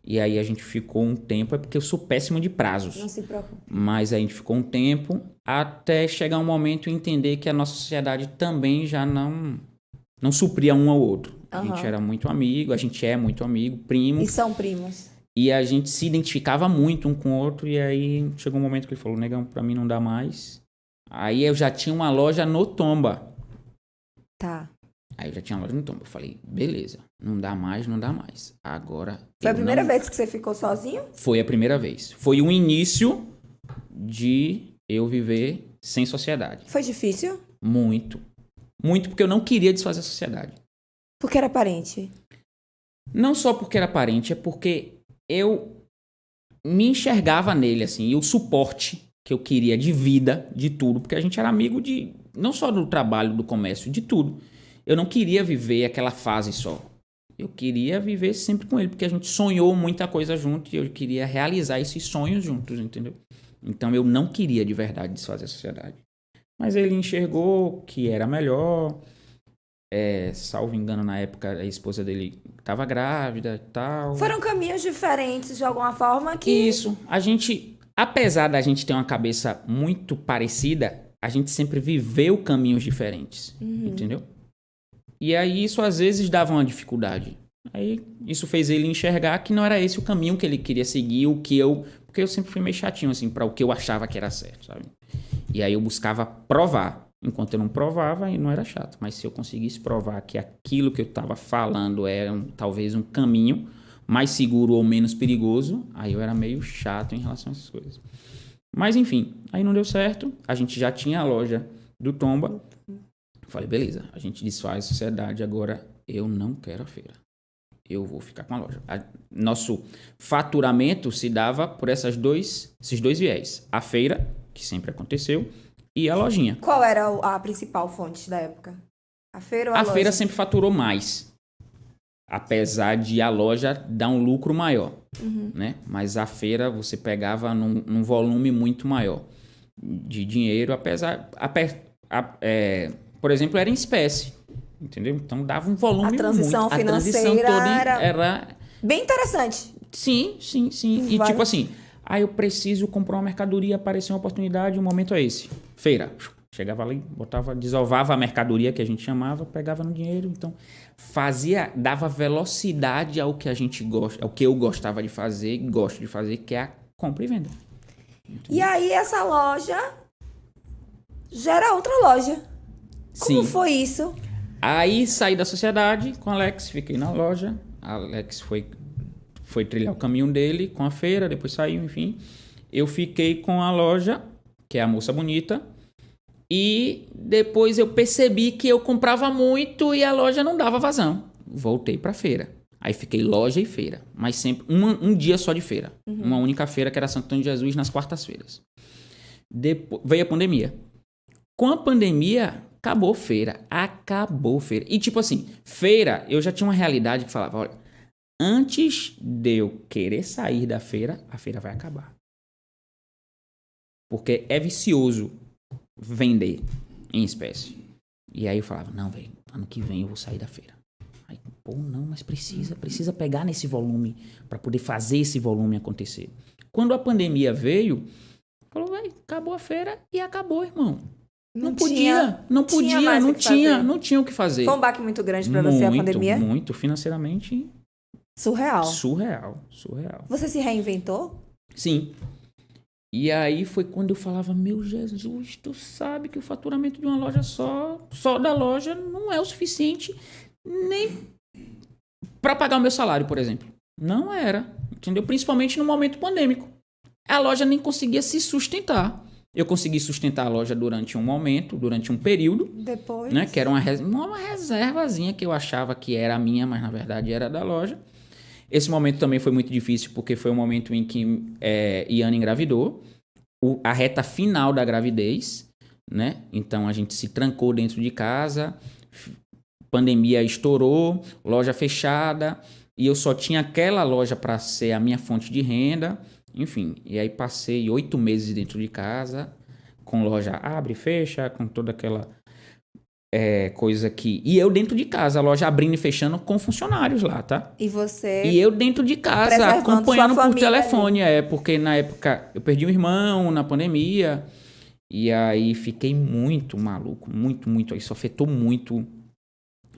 E aí a gente ficou um tempo, é porque eu sou péssimo de prazos. Não se preocupe. Mas a gente ficou um tempo até chegar um momento e entender que a nossa sociedade também já não supria um ao outro. A gente era muito amigo, a gente é muito amigo, primo. E são primos. E a gente se identificava muito um com o outro. E aí chegou um momento que ele falou, negão, pra mim não dá mais. Aí eu já tinha uma loja no Tomba. Tá. Aí eu já tinha loja no Tomba. Eu falei, beleza, não dá mais, não dá mais. Agora. Foi a eu primeira não- vez que você ficou sozinho? Foi a primeira vez. Foi o início de eu viver sem sociedade. Foi difícil? Muito. Muito porque eu não queria desfazer a sociedade. Porque era parente. Não só porque era parente, é porque eu me enxergava nele, assim, e o suporte que eu queria de vida, de tudo, porque a gente era amigo de, não só do trabalho, do comércio, de tudo. Eu não queria viver aquela fase só. Eu queria viver sempre com ele, porque a gente sonhou muita coisa junto e eu queria realizar esses sonhos juntos, entendeu? Então eu não queria de verdade desfazer a sociedade. Mas ele enxergou que era melhor. Salvo engano, na época a esposa dele estava grávida e tal. Foram caminhos diferentes, de alguma forma, que... Isso. A gente, apesar da gente ter uma cabeça muito parecida, a gente sempre viveu caminhos diferentes. Entendeu? E aí isso às vezes dava uma dificuldade. Aí isso fez ele enxergar que não era esse o caminho que ele queria seguir, porque eu sempre fui meio chatinho assim para o que eu achava que era certo, sabe? E aí eu buscava provar. Enquanto eu não provava, aí não era chato. Mas se eu conseguisse provar que aquilo que eu estava falando era talvez um caminho mais seguro ou menos perigoso, aí eu era meio chato em relação a essas coisas. Mas enfim, aí não deu certo. A gente já tinha a loja do Tomba. Falei, beleza, a gente desfaz a sociedade, agora eu não quero a feira. Eu vou ficar com a loja. Nosso faturamento se dava por esses dois viés. A feira, que sempre aconteceu, e a lojinha. Qual era a principal fonte da época? A feira ou a loja? A feira sempre faturou mais. Apesar de a loja dar um lucro maior. Né? Mas a feira você pegava num volume muito maior de dinheiro, por exemplo, era em espécie. Entendeu? Então dava um volume A transição muito. financeira a transição toda era bem interessante. Sim. E Vai. tipo assim, eu preciso comprar uma mercadoria, apareceu uma oportunidade, o momento é esse. Feira. Chegava ali, desovava a mercadoria que a gente chamava, pegava no dinheiro, então dava velocidade ao que a gente gosta, ao que eu gostava de fazer e gosto de fazer, que é a compra e venda. E aí essa loja gera outra loja. Como Sim. foi isso? Aí saí da sociedade com o Alex, fiquei na loja. Alex foi trilhar o caminho dele com a feira, depois saiu, enfim. Eu fiquei com a loja, que é a Moça Bonita. E depois eu percebi que eu comprava muito e a loja não dava vazão. Voltei pra feira. Aí fiquei loja e feira. Mas sempre um dia só de feira. Uma única feira que era Santo Antônio de Jesus nas quartas-feiras. Depois veio a pandemia. Com a pandemia, acabou feira. E tipo assim, feira, eu já tinha uma realidade que falava, olha, antes de eu querer sair da feira, a feira vai acabar. Porque é vicioso vender em espécie. E aí eu falava, não, velho, ano que vem eu vou sair da feira. Aí, não, mas precisa pegar nesse volume para poder fazer esse volume acontecer. Quando a pandemia veio, falou, velho, acabou a feira e acabou, irmão. Não podia, não tinha o que fazer. Foi um baque muito grande para você a pandemia? Muito, financeiramente Surreal. Surreal. Você se reinventou? Sim. E aí foi quando eu falava, meu Jesus, tu sabe que o faturamento de uma loja só da loja não é o suficiente nem para pagar o meu salário, por exemplo. Não era, entendeu? Principalmente no momento pandêmico. A loja nem conseguia se sustentar. Eu consegui sustentar a loja durante um momento, durante um período. Depois? Né, que era uma reservazinha que eu achava que era minha, mas na verdade era da loja. Esse momento também foi muito difícil, porque foi o momento em que Iana engravidou. A reta final da gravidez, né? Então a gente se trancou dentro de casa, pandemia estourou, loja fechada, e eu só tinha aquela loja para ser a minha fonte de renda. Enfim, e aí passei 8 meses dentro de casa, com loja abre e fecha, com toda aquela coisa que... E eu dentro de casa, a loja abrindo e fechando com funcionários lá, tá? E você... E eu dentro de casa, acompanhando por telefone, porque na época eu perdi um irmão na pandemia, e aí fiquei muito maluco, muito, isso afetou muito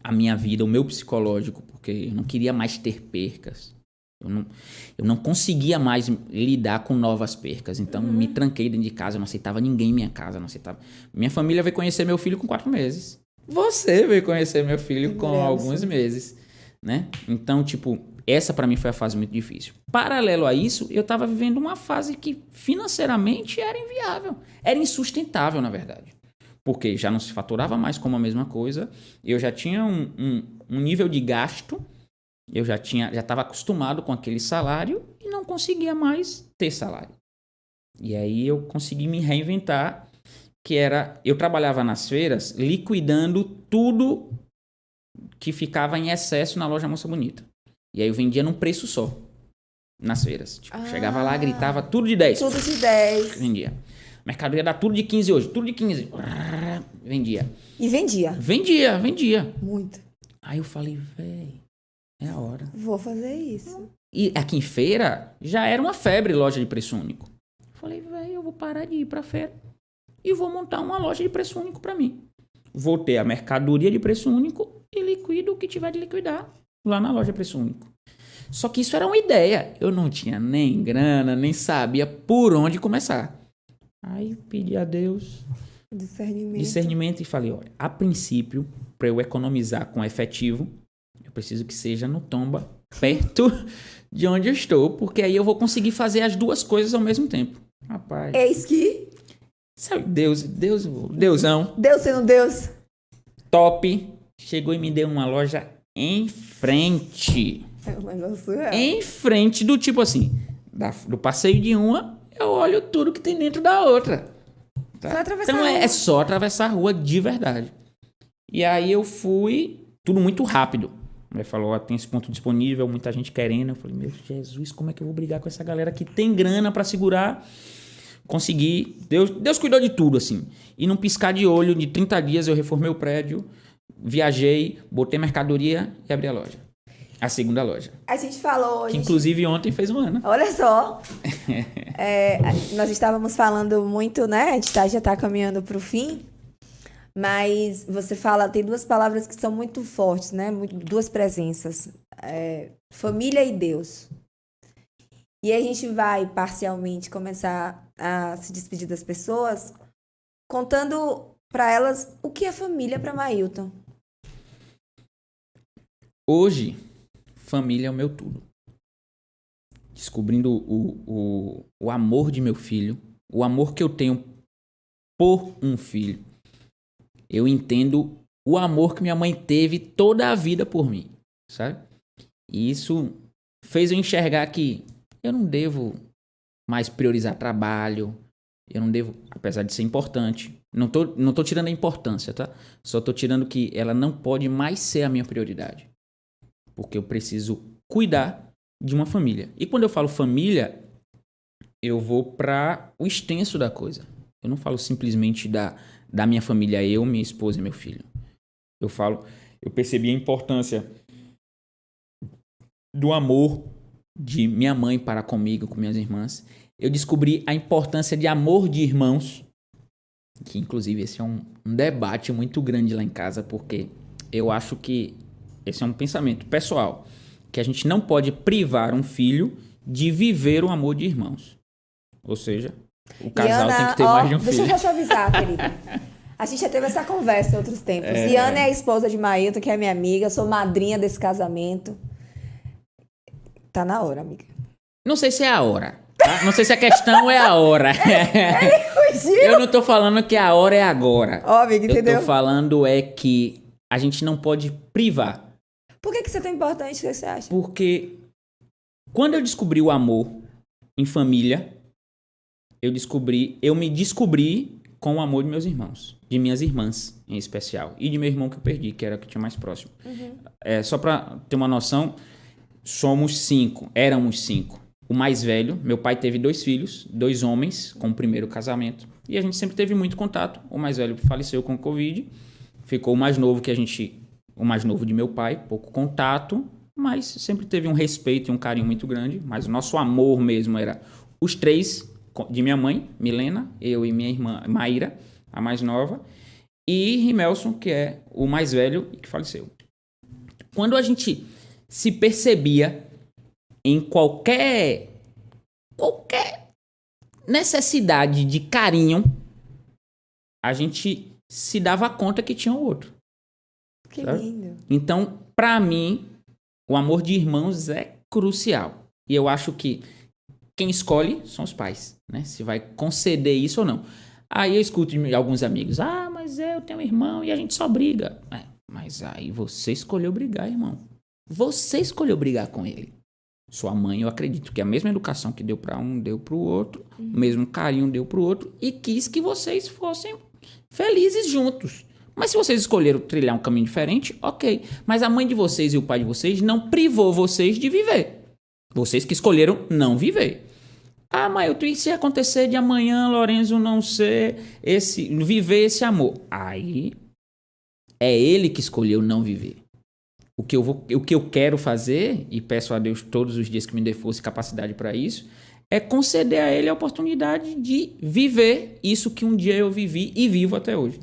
a minha vida, o meu psicológico, porque eu não queria mais ter percas. Eu não conseguia mais lidar com novas percas. Então, me tranquei dentro de casa. Eu não aceitava ninguém em minha casa. Não aceitava. Minha família veio conhecer meu filho com 4 meses. Você veio conhecer meu filho com Deus. alguns meses, né? Então, tipo, essa pra mim foi a fase muito difícil. Paralelo a isso, eu tava vivendo uma fase que financeiramente era inviável. Era insustentável, na verdade. Porque já não se faturava mais como a mesma coisa. Eu já tinha um nível de gasto. Eu já estava acostumado com aquele salário e não conseguia mais ter salário. E aí eu consegui me reinventar, que era, eu trabalhava nas feiras liquidando tudo que ficava em excesso na loja Moça Bonita. E aí eu vendia num preço só, nas feiras. Tipo, chegava lá, gritava tudo de 10. Tudo de 10. Vendia. Mercadoria dá tudo de 15 hoje, tudo de 15. Vendia. E vendia. Vendia. Muito. Aí eu falei, véi, é a hora. Vou fazer isso. E aqui em feira, já era uma febre loja de preço único. Falei, velho, eu vou parar de ir pra feira e vou montar uma loja de preço único pra mim. Vou ter a mercadoria de preço único e liquido o que tiver de liquidar lá na loja de preço único. Só que isso era uma ideia. Eu não tinha nem grana, nem sabia por onde começar. Aí pedi a Deus discernimento e falei, olha, a princípio, para eu economizar com efetivo, eu preciso que seja no Tomba, perto de onde eu estou, porque aí eu vou conseguir fazer as duas coisas ao mesmo tempo. Rapaz. Eis que... Sabe, Deusão. Deus sendo Deus. Top. Chegou e me deu uma loja em frente. É um negócio surreal. Em frente do tipo assim, do passeio de uma, eu olho tudo que tem dentro da outra. Tá? Só atravessar Então a rua. é só atravessar a rua de verdade. E aí eu fui, tudo muito rápido. A mulher falou, ó, tem esse ponto disponível, muita gente querendo. Eu falei, meu Jesus, como é que eu vou brigar com essa galera que tem grana pra segurar? Consegui. Deus cuidou de tudo, assim. E num piscar de olho, de 30 dias, eu reformei o prédio, viajei, botei mercadoria e abri a loja. A segunda loja. A gente falou... Que inclusive ontem fez um ano. Olha só. Nós estávamos falando muito, né? A gente já está caminhando para o fim. Mas você fala, tem duas palavras que são muito fortes, né? Duas presenças. Família e Deus. E aí a gente vai, parcialmente, começar a se despedir das pessoas, contando para elas o que é família para Mailton. Hoje, família é o meu tudo. Descobrindo o amor de meu filho, o amor que eu tenho por um filho. Eu entendo o amor que minha mãe teve toda a vida por mim, sabe? E isso fez eu enxergar que eu não devo mais priorizar trabalho, eu não devo, apesar de ser importante, não tô tirando a importância, tá? Só tô tirando que ela não pode mais ser a minha prioridade. Porque eu preciso cuidar de uma família. E quando eu falo família, eu vou para o extenso da coisa. Eu não falo simplesmente da minha família, eu, minha esposa e meu filho. Eu percebi a importância do amor de minha mãe para comigo, com minhas irmãs. Eu descobri a importância de amor de irmãos, que inclusive esse é um debate muito grande lá em casa, porque eu acho que esse é um pensamento pessoal, que a gente não pode privar um filho de viver o amor de irmãos. Ou seja, o casal tem que ter mais de um filho. Deixa eu já te avisar, querida. A gente já teve essa conversa em outros tempos. Iana é a esposa de Mailton, que é minha amiga. Sou madrinha desse casamento. Tá na hora, amiga. Não sei se é a hora. Tá? Não sei se a questão é a hora. Ele fugiu. Eu não tô falando que a hora é agora. Ó, amiga, entendeu? Eu tô falando é que a gente não pode privar. Por que isso é tão importante? O que você acha? Porque quando eu descobri o amor em família, eu me descobri com o amor de meus irmãos. De minhas irmãs, em especial. E de meu irmão que eu perdi, que era o que tinha mais próximo. Só pra ter uma noção, éramos 5. O mais velho, meu pai teve 2 filhos, 2 homens, com o primeiro casamento. E a gente sempre teve muito contato. O mais velho faleceu com Covid. Ficou o mais novo o mais novo de meu pai, pouco contato, mas sempre teve um respeito e um carinho muito grande. Mas o nosso amor mesmo era os 3 de minha mãe, Milena, eu e minha irmã Maíra, a mais nova, e Rimelson, que é o mais velho e que faleceu. Quando a gente se percebia em qualquer necessidade de carinho, a gente se dava conta que tinha o outro. Que sabe? lindo. Então, pra mim, o amor de irmãos é crucial. E eu acho que quem escolhe são os pais, né? Se vai conceder isso ou não. Aí eu escuto de alguns amigos, mas eu tenho um irmão e a gente só briga. Mas aí você escolheu brigar, irmão. Você escolheu brigar com ele. Sua mãe, eu acredito que a mesma educação que deu pra um, deu pro outro, o mesmo carinho deu pro outro, e quis que vocês fossem felizes juntos. Mas se vocês escolheram trilhar um caminho diferente, ok. Mas a mãe de vocês e o pai de vocês não privou vocês de viver. Vocês que escolheram não viver. Mailton, e se acontecer de amanhã, Lorenzo, não viver esse amor? Aí é ele que escolheu não viver. O que eu quero fazer, e peço a Deus todos os dias que me dê força e capacidade para isso, é conceder a ele a oportunidade de viver isso que um dia eu vivi e vivo até hoje,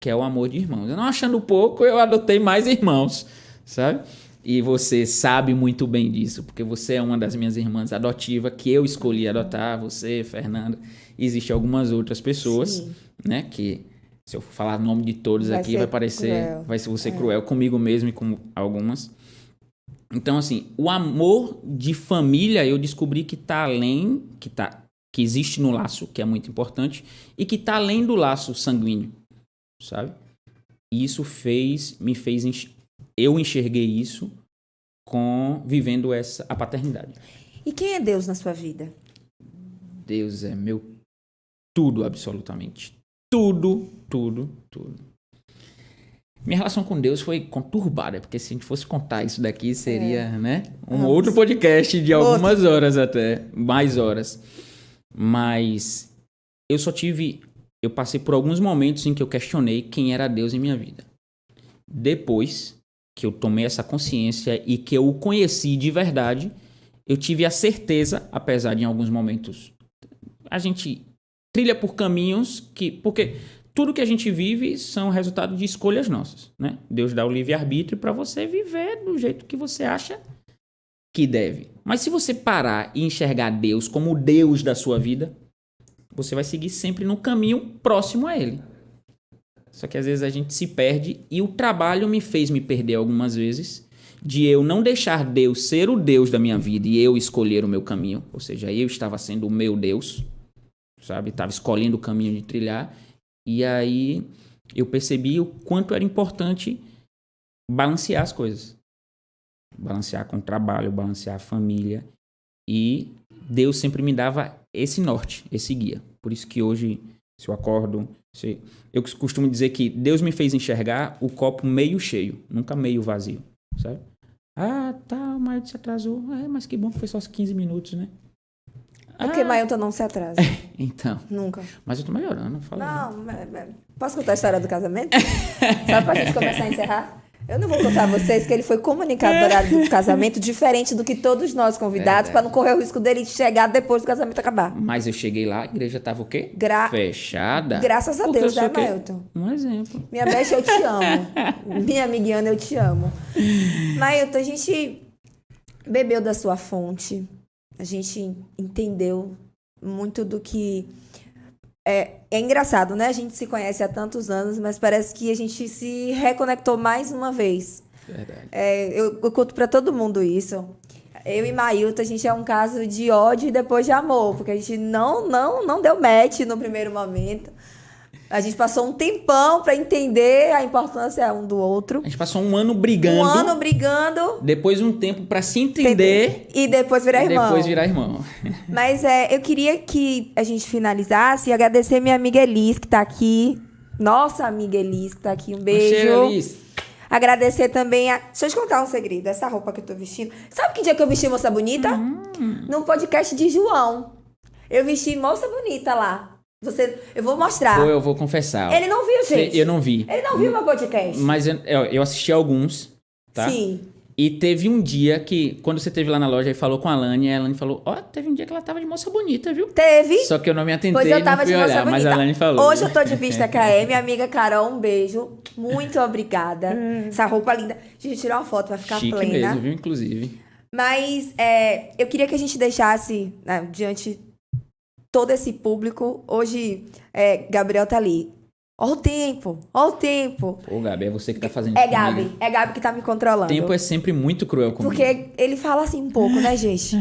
que é o amor de irmãos. Eu não achando pouco, eu adotei mais irmãos, sabe? E você sabe muito bem disso, porque você é uma das minhas irmãs adotivas que eu escolhi adotar, você, Fernanda. Existem algumas outras pessoas, né, que se eu for falar o nome de todos aqui vai parecer, vai ser cruel comigo mesmo e com algumas. Então, assim, o amor de família eu descobri que tá além, que existe no laço, que é muito importante, e que tá além do laço sanguíneo, sabe? E isso eu enxerguei isso vivendo a paternidade. E quem é Deus na sua vida? Deus é meu tudo, absolutamente. Tudo, tudo, tudo. Minha relação com Deus foi conturbada, porque se a gente fosse contar isso daqui, seria, né, outro podcast de algumas horas até, mais horas. Mas eu passei por alguns momentos em que eu questionei quem era Deus em minha vida. Depois que eu tomei essa consciência e que eu o conheci de verdade, eu tive a certeza, apesar de em alguns momentos a gente trilha por caminhos porque tudo que a gente vive são resultado de escolhas nossas, né? Deus dá o livre-arbítrio para você viver do jeito que você acha que deve. Mas se você parar e enxergar Deus como o Deus da sua vida, você vai seguir sempre no caminho próximo a Ele. Só que às vezes a gente se perde e o trabalho me fez me perder algumas vezes de eu não deixar Deus ser o Deus da minha vida e eu escolher o meu caminho. Ou seja, eu estava sendo o meu Deus, sabe? Estava escolhendo o caminho de trilhar. E aí eu percebi o quanto era importante balancear as coisas. Balancear com o trabalho, balancear a família. E Deus sempre me dava esse norte, esse guia. Por isso que hoje, se eu acordo... Eu costumo dizer que Deus me fez enxergar o copo meio cheio, nunca meio vazio, sabe? O Mailton se atrasou. Mas que bom que foi só 15 minutos, né? Porque Mailton não se atrasa. Então. Nunca. Mas eu tô melhorando, fala. Não, posso contar a história do casamento? Só pra gente começar a encerrar? Eu não vou contar a vocês que ele foi comunicado do horário do casamento diferente do que todos nós convidados, para não correr o risco dele chegar depois do casamento acabar. Mas eu cheguei lá, a igreja tava o quê? Fechada. Graças a Deus, né, Mailton? Um exemplo. Minha Beth, eu te amo. Minha amiguiana, eu te amo. Mailton, a gente bebeu da sua fonte. A gente entendeu muito do que... É engraçado, né? A gente se conhece há tantos anos, mas parece que a gente se reconectou mais uma vez. Verdade. Eu conto pra todo mundo isso. Eu e Mailton, a gente é um caso de ódio e depois de amor, porque a gente não deu match no primeiro momento. A gente passou um tempão pra entender a importância um do outro. A gente passou um ano brigando. Depois um tempo pra se entender. E depois virar irmão. Mas eu queria que a gente finalizasse e agradecer minha amiga Elis, que tá aqui. Nossa amiga Elis, que tá aqui. Um beijo. Cheiro, Elis. Agradecer também Deixa eu te contar um segredo. Essa roupa que eu tô vestindo... Sabe que dia que eu vesti Moça Bonita? Num podcast de João. Eu vesti Moça Bonita lá. Eu vou mostrar. Eu vou confessar. Ele não viu, gente. Eu não vi. Ele não viu meu podcast. Mas eu assisti alguns, tá? Sim. E teve um dia que, quando você esteve lá na loja e falou com a Alane falou, teve um dia que ela tava de moça bonita, viu? Teve. Só que eu não me atentei, pois eu tava de moça bonita. Mas a Alane falou. Hoje eu tô de vista KM, minha amiga Carol, um beijo. Muito obrigada. Essa roupa linda. Deixa eu tirar uma foto, vai ficar chique plena. Mesmo, viu, inclusive. Mas eu queria que a gente deixasse, diante todo esse público, hoje Gabriel tá ali. Ó o tempo, ó o tempo. Pô, Gabi, é você que tá fazendo É isso comigo. Gabi que tá me controlando. O tempo é sempre muito cruel comigo. Porque ele fala assim um pouco, né, gente?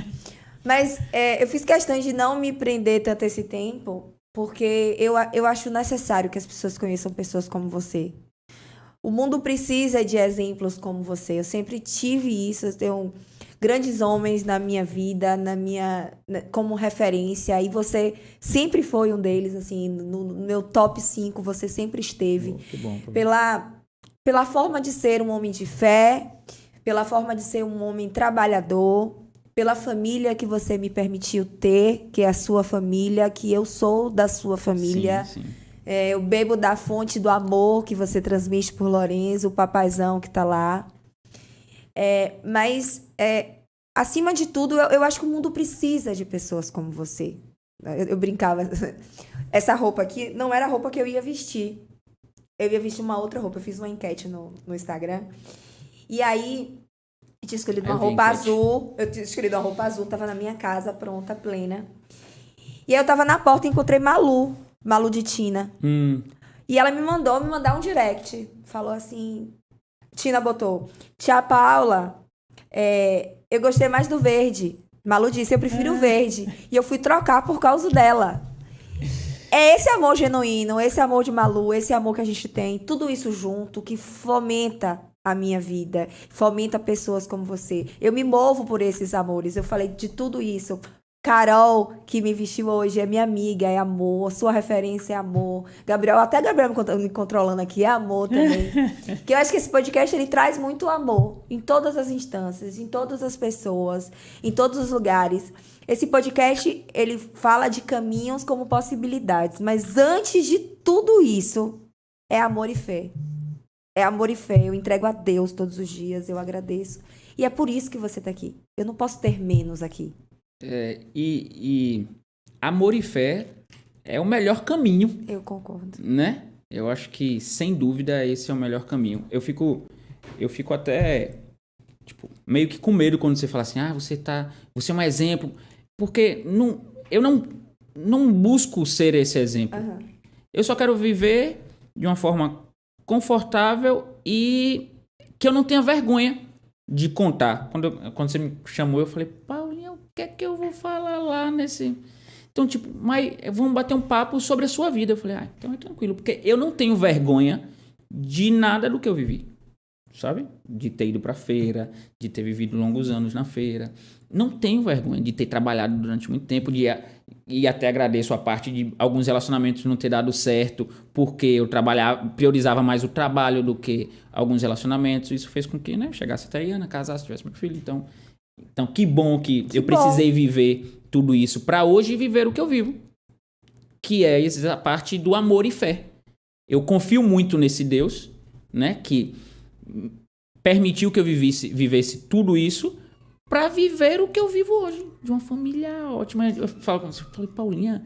Mas eu fiz questão de não me prender tanto a esse tempo, porque eu acho necessário que as pessoas conheçam pessoas como você. O mundo precisa de exemplos como você. Eu sempre tive isso. Eu tenho grandes homens na minha vida, como referência. E você sempre foi um deles, assim, no meu top 5, você sempre esteve. Que bom. Pela forma de ser um homem de fé, pela forma de ser um homem trabalhador, pela família que você me permitiu ter, que é a sua família, que eu sou da sua família. Sim. Eu bebo da fonte do amor que você transmite por Lourenço, o papaizão que tá lá. Mas, acima de tudo, eu acho que o mundo precisa de pessoas como você. Eu brincava. Essa roupa aqui não era a roupa que eu ia vestir. Eu ia vestir uma outra roupa. Eu fiz uma enquete no Instagram. E aí, eu tinha escolhido uma roupa azul. Eu tinha escolhido uma roupa azul, tava na minha casa, pronta, plena. E aí eu tava na porta e encontrei Malu de Tina. E ela me mandar um direct. Falou assim... Tina botou... Tia Paula, eu gostei mais do verde. Malu disse, eu prefiro o verde. E eu fui trocar por causa dela. É esse amor genuíno, esse amor de Malu, esse amor que a gente tem. Tudo isso junto que fomenta a minha vida. Fomenta pessoas como você. Eu me movo por esses amores. Eu falei de tudo isso. Carol, que me vestiu hoje, é minha amiga, é amor. Sua referência é amor. Até Gabriel me controlando aqui, é amor também. Que eu acho que esse podcast, ele traz muito amor. Em todas as instâncias, em todas as pessoas, em todos os lugares. Esse podcast, ele fala de caminhos como possibilidades. Mas antes de tudo isso, é amor e fé. É amor e fé. Eu entrego a Deus todos os dias, eu agradeço. E é por isso que você tá aqui. Eu não posso ter menos aqui. E amor e fé é o melhor caminho. Eu concordo. Né? Eu acho que, sem dúvida, esse é o melhor caminho. Eu fico até, tipo, meio que com medo quando você fala assim, você é um exemplo. Porque eu não busco ser esse exemplo. Uhum. Eu só quero viver de uma forma confortável e que eu não tenha vergonha de contar. Quando você me chamou, eu falei, Paulinha, o que é que eu vou falar lá nesse... Então, tipo, mas vamos bater um papo sobre a sua vida. Eu falei, então é tranquilo, porque eu não tenho vergonha de nada do que eu vivi, sabe? De ter ido pra feira, de ter vivido longos anos na feira. Não tenho vergonha de ter trabalhado durante muito tempo, e até agradeço a parte de alguns relacionamentos não ter dado certo, porque eu priorizava mais o trabalho do que alguns relacionamentos. Isso fez com que, né, eu chegasse até aí, Ana, casasse, tivesse meu filho. Então, que bom que eu precisei viver tudo isso para hoje viver o que eu vivo, que é essa parte do amor e fé. Eu confio muito nesse Deus, né, que permitiu que eu vivesse tudo isso para viver o que eu vivo hoje, de uma família ótima. Eu falei, Paulinha,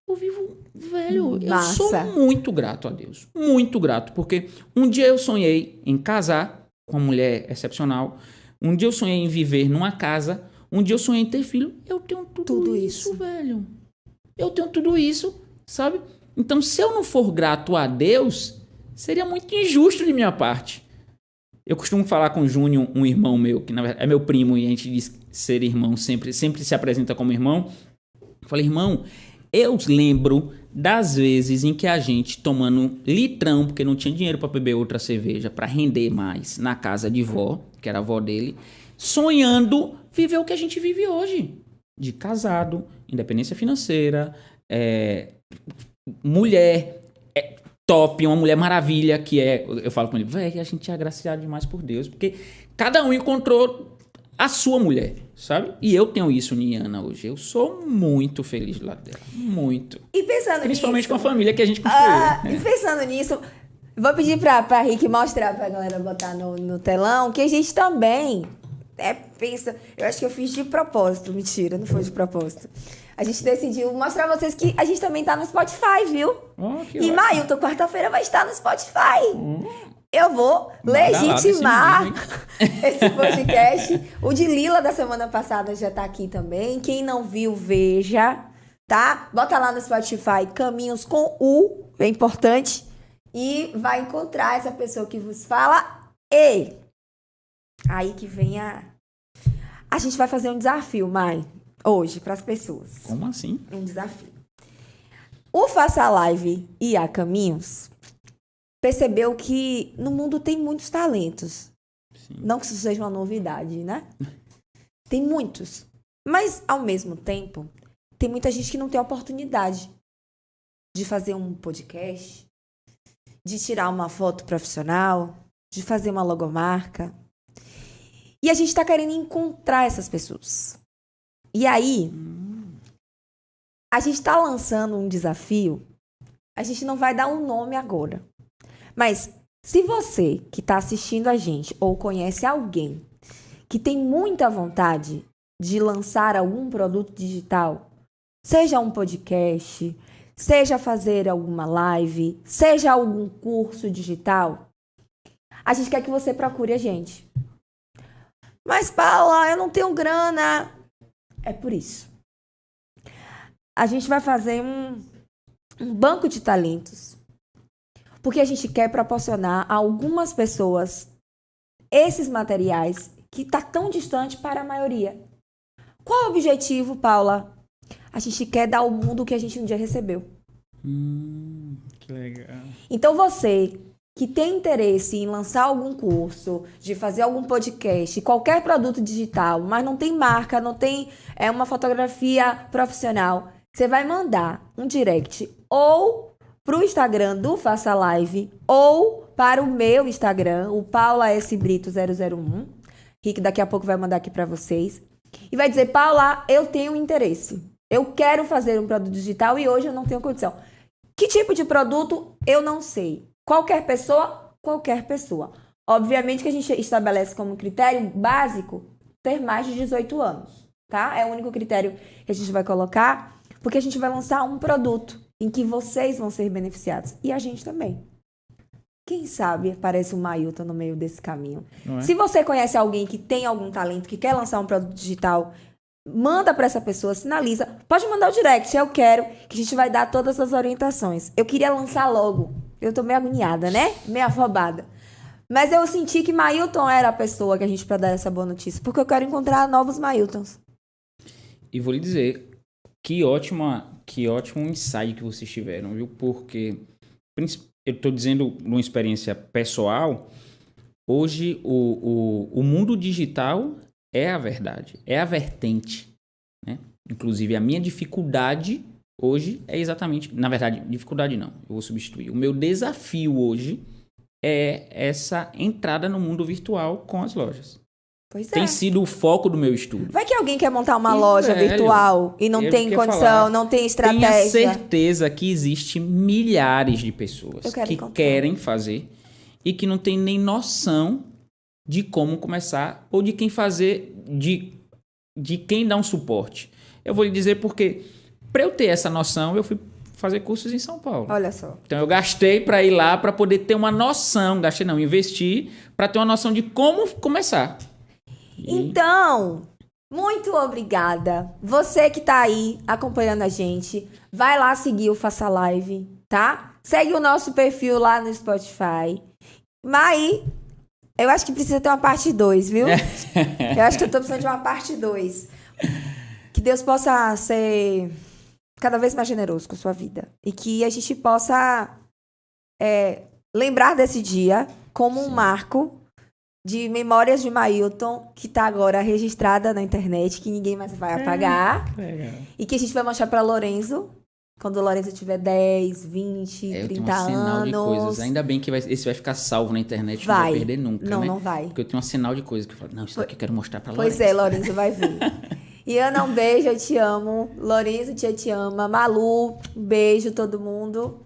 eu vivo, velho, Massa. Eu sou muito grato a Deus, muito grato, porque um dia eu sonhei em casar com uma mulher excepcional, um dia eu sonhei em viver numa casa, um dia eu sonhei em ter filho. Eu tenho tudo isso, velho. Eu tenho tudo isso, sabe? Então, se eu não for grato a Deus, seria muito injusto de minha parte. Eu costumo falar com o Júnior, um irmão meu, que na verdade é meu primo, e a gente diz ser irmão, sempre se apresenta como irmão. Eu falei, irmão, eu lembro das vezes em que a gente tomando litrão, porque não tinha dinheiro para beber outra cerveja, para render mais, na casa de vó, que era a avó dele, sonhando viver o que a gente vive hoje. De casado, independência financeira, mulher top, uma mulher maravilha, que eu falo com ele, velho, a gente é agraciado demais por Deus, porque cada um encontrou a sua mulher, sabe? E eu tenho isso em Ana hoje. Eu sou muito feliz do lado dela. Muito. E pensando principalmente nisso, com a família que a gente construiu. E pensando nisso, vou pedir pra Rick mostrar pra galera botar no telão, que a gente também pensa... Eu acho que eu fiz de propósito. Mentira, não foi de propósito. A gente decidiu mostrar pra vocês que a gente também tá no Spotify, viu? E Mailton, quarta-feira, vai estar no Spotify. Eu vou legitimar esse podcast. O de Lila da semana passada já tá aqui também. Quem não viu, veja, tá? Bota lá no Spotify, Caminhos com U, é importante. e vai encontrar essa pessoa que vos fala. E aí que vem a gente vai fazer um desafio, Mai, hoje, para as pessoas. Como assim? Um desafio. O Faça Live e a Caminhos percebeu que no mundo tem muitos talentos. Sim. Não que isso seja uma novidade, né? Tem muitos. Mas, ao mesmo tempo, tem muita gente que não tem oportunidade de fazer um podcast, de tirar uma foto profissional, de fazer uma logomarca. E a gente está querendo encontrar essas pessoas. E aí, a gente está lançando um desafio. A gente não vai dar um nome agora. Mas, se você que está assistindo a gente ou conhece alguém que tem muita vontade de lançar algum produto digital, seja um podcast, seja fazer alguma live, seja algum curso digital, a gente quer que você procure a gente. Mas, Paula, eu não tenho grana. É por isso. A gente vai fazer um banco de talentos. Porque a gente quer proporcionar a algumas pessoas esses materiais que está tão distante para a maioria. Qual é o objetivo, Paula? A gente quer dar ao mundo o que a gente um dia recebeu. Que legal. Então você que tem interesse em lançar algum curso, de fazer algum podcast, qualquer produto digital, mas não tem marca, não tem uma fotografia profissional, você vai mandar um direct ou para o Instagram do Faça Live ou para o meu Instagram, o Paula S. Brito 001. Rick daqui a pouco vai mandar aqui para vocês. E vai dizer, Paula, eu tenho interesse. Eu quero fazer um produto digital e hoje eu não tenho condição. Que tipo de produto? Eu não sei. Qualquer pessoa? Qualquer pessoa. Obviamente que a gente estabelece como critério básico ter mais de 18 anos, tá? É o único critério que a gente vai colocar, porque a gente vai lançar um produto em que vocês vão ser beneficiados. E a gente também. Quem sabe aparece um Mailton no meio desse caminho. Não é? Se você conhece alguém que tem algum talento, que quer lançar um produto digital, manda para essa pessoa, sinaliza. Pode mandar o direct, eu quero, que a gente vai dar todas as orientações. Eu queria lançar logo. Eu tô meio agoniada, né? Meio afobada. Mas eu senti que Mailton era a pessoa que a gente para dar essa boa notícia, porque eu quero encontrar novos Mailtons. E vou lhe dizer, que ótimo insight que vocês tiveram, viu? Porque, eu estou dizendo numa experiência pessoal, hoje o mundo digital é a verdade, é a vertente, né? Inclusive, a minha dificuldade hoje é exatamente... Na verdade, dificuldade não, eu vou substituir. O meu desafio hoje é essa entrada no mundo virtual com as lojas. Pois é. Tem sido o foco do meu estudo. Vai que alguém quer montar uma E, loja velho, virtual e não eu tem queria condição, falar, não tem Tenha estratégia. certeza que existe milhares de pessoas Eu quero que encontrar. querem fazer e que não tem nem noção de como começar ou de quem fazer, de quem dá um suporte. Eu vou lhe dizer porque, para eu ter essa noção, eu fui fazer cursos em São Paulo. Olha só. Então eu gastei para ir lá para poder ter uma noção, investi para ter uma noção de como começar. Então, muito obrigada. Você que tá aí acompanhando a gente, vai lá seguir o Faça Live, tá? Segue o nosso perfil lá no Spotify. Mas eu acho que precisa ter uma parte 2, viu? Eu acho que eu tô precisando de uma parte 2. Que Deus possa ser cada vez mais generoso com a sua vida. E que a gente possa lembrar desse dia como um marco de memórias de Mailton, que tá agora registrada na internet, que ninguém mais vai apagar. Legal. E que a gente vai mostrar para Lorenzo, quando o Lorenzo tiver 10, 20, Eu 30 tenho um arsenal anos. de coisas. Ainda bem que esse vai ficar salvo na internet, não vai perder nunca, não, né? Não vai. Porque eu tenho um arsenal de coisas que eu falo, não, isso daqui eu quero mostrar pra Pois Lorenzo. Lorenzo vai ver. E Ana, um beijo, eu te amo. Lorenzo, tia te ama. Malu, um beijo, todo mundo.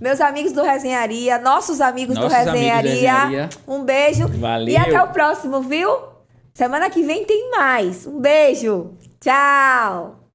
Meus amigos do Resenharia, nossos amigos do Resenharia, um beijo. Valeu. E até o próximo, viu? Semana que vem tem mais. Um beijo. Tchau.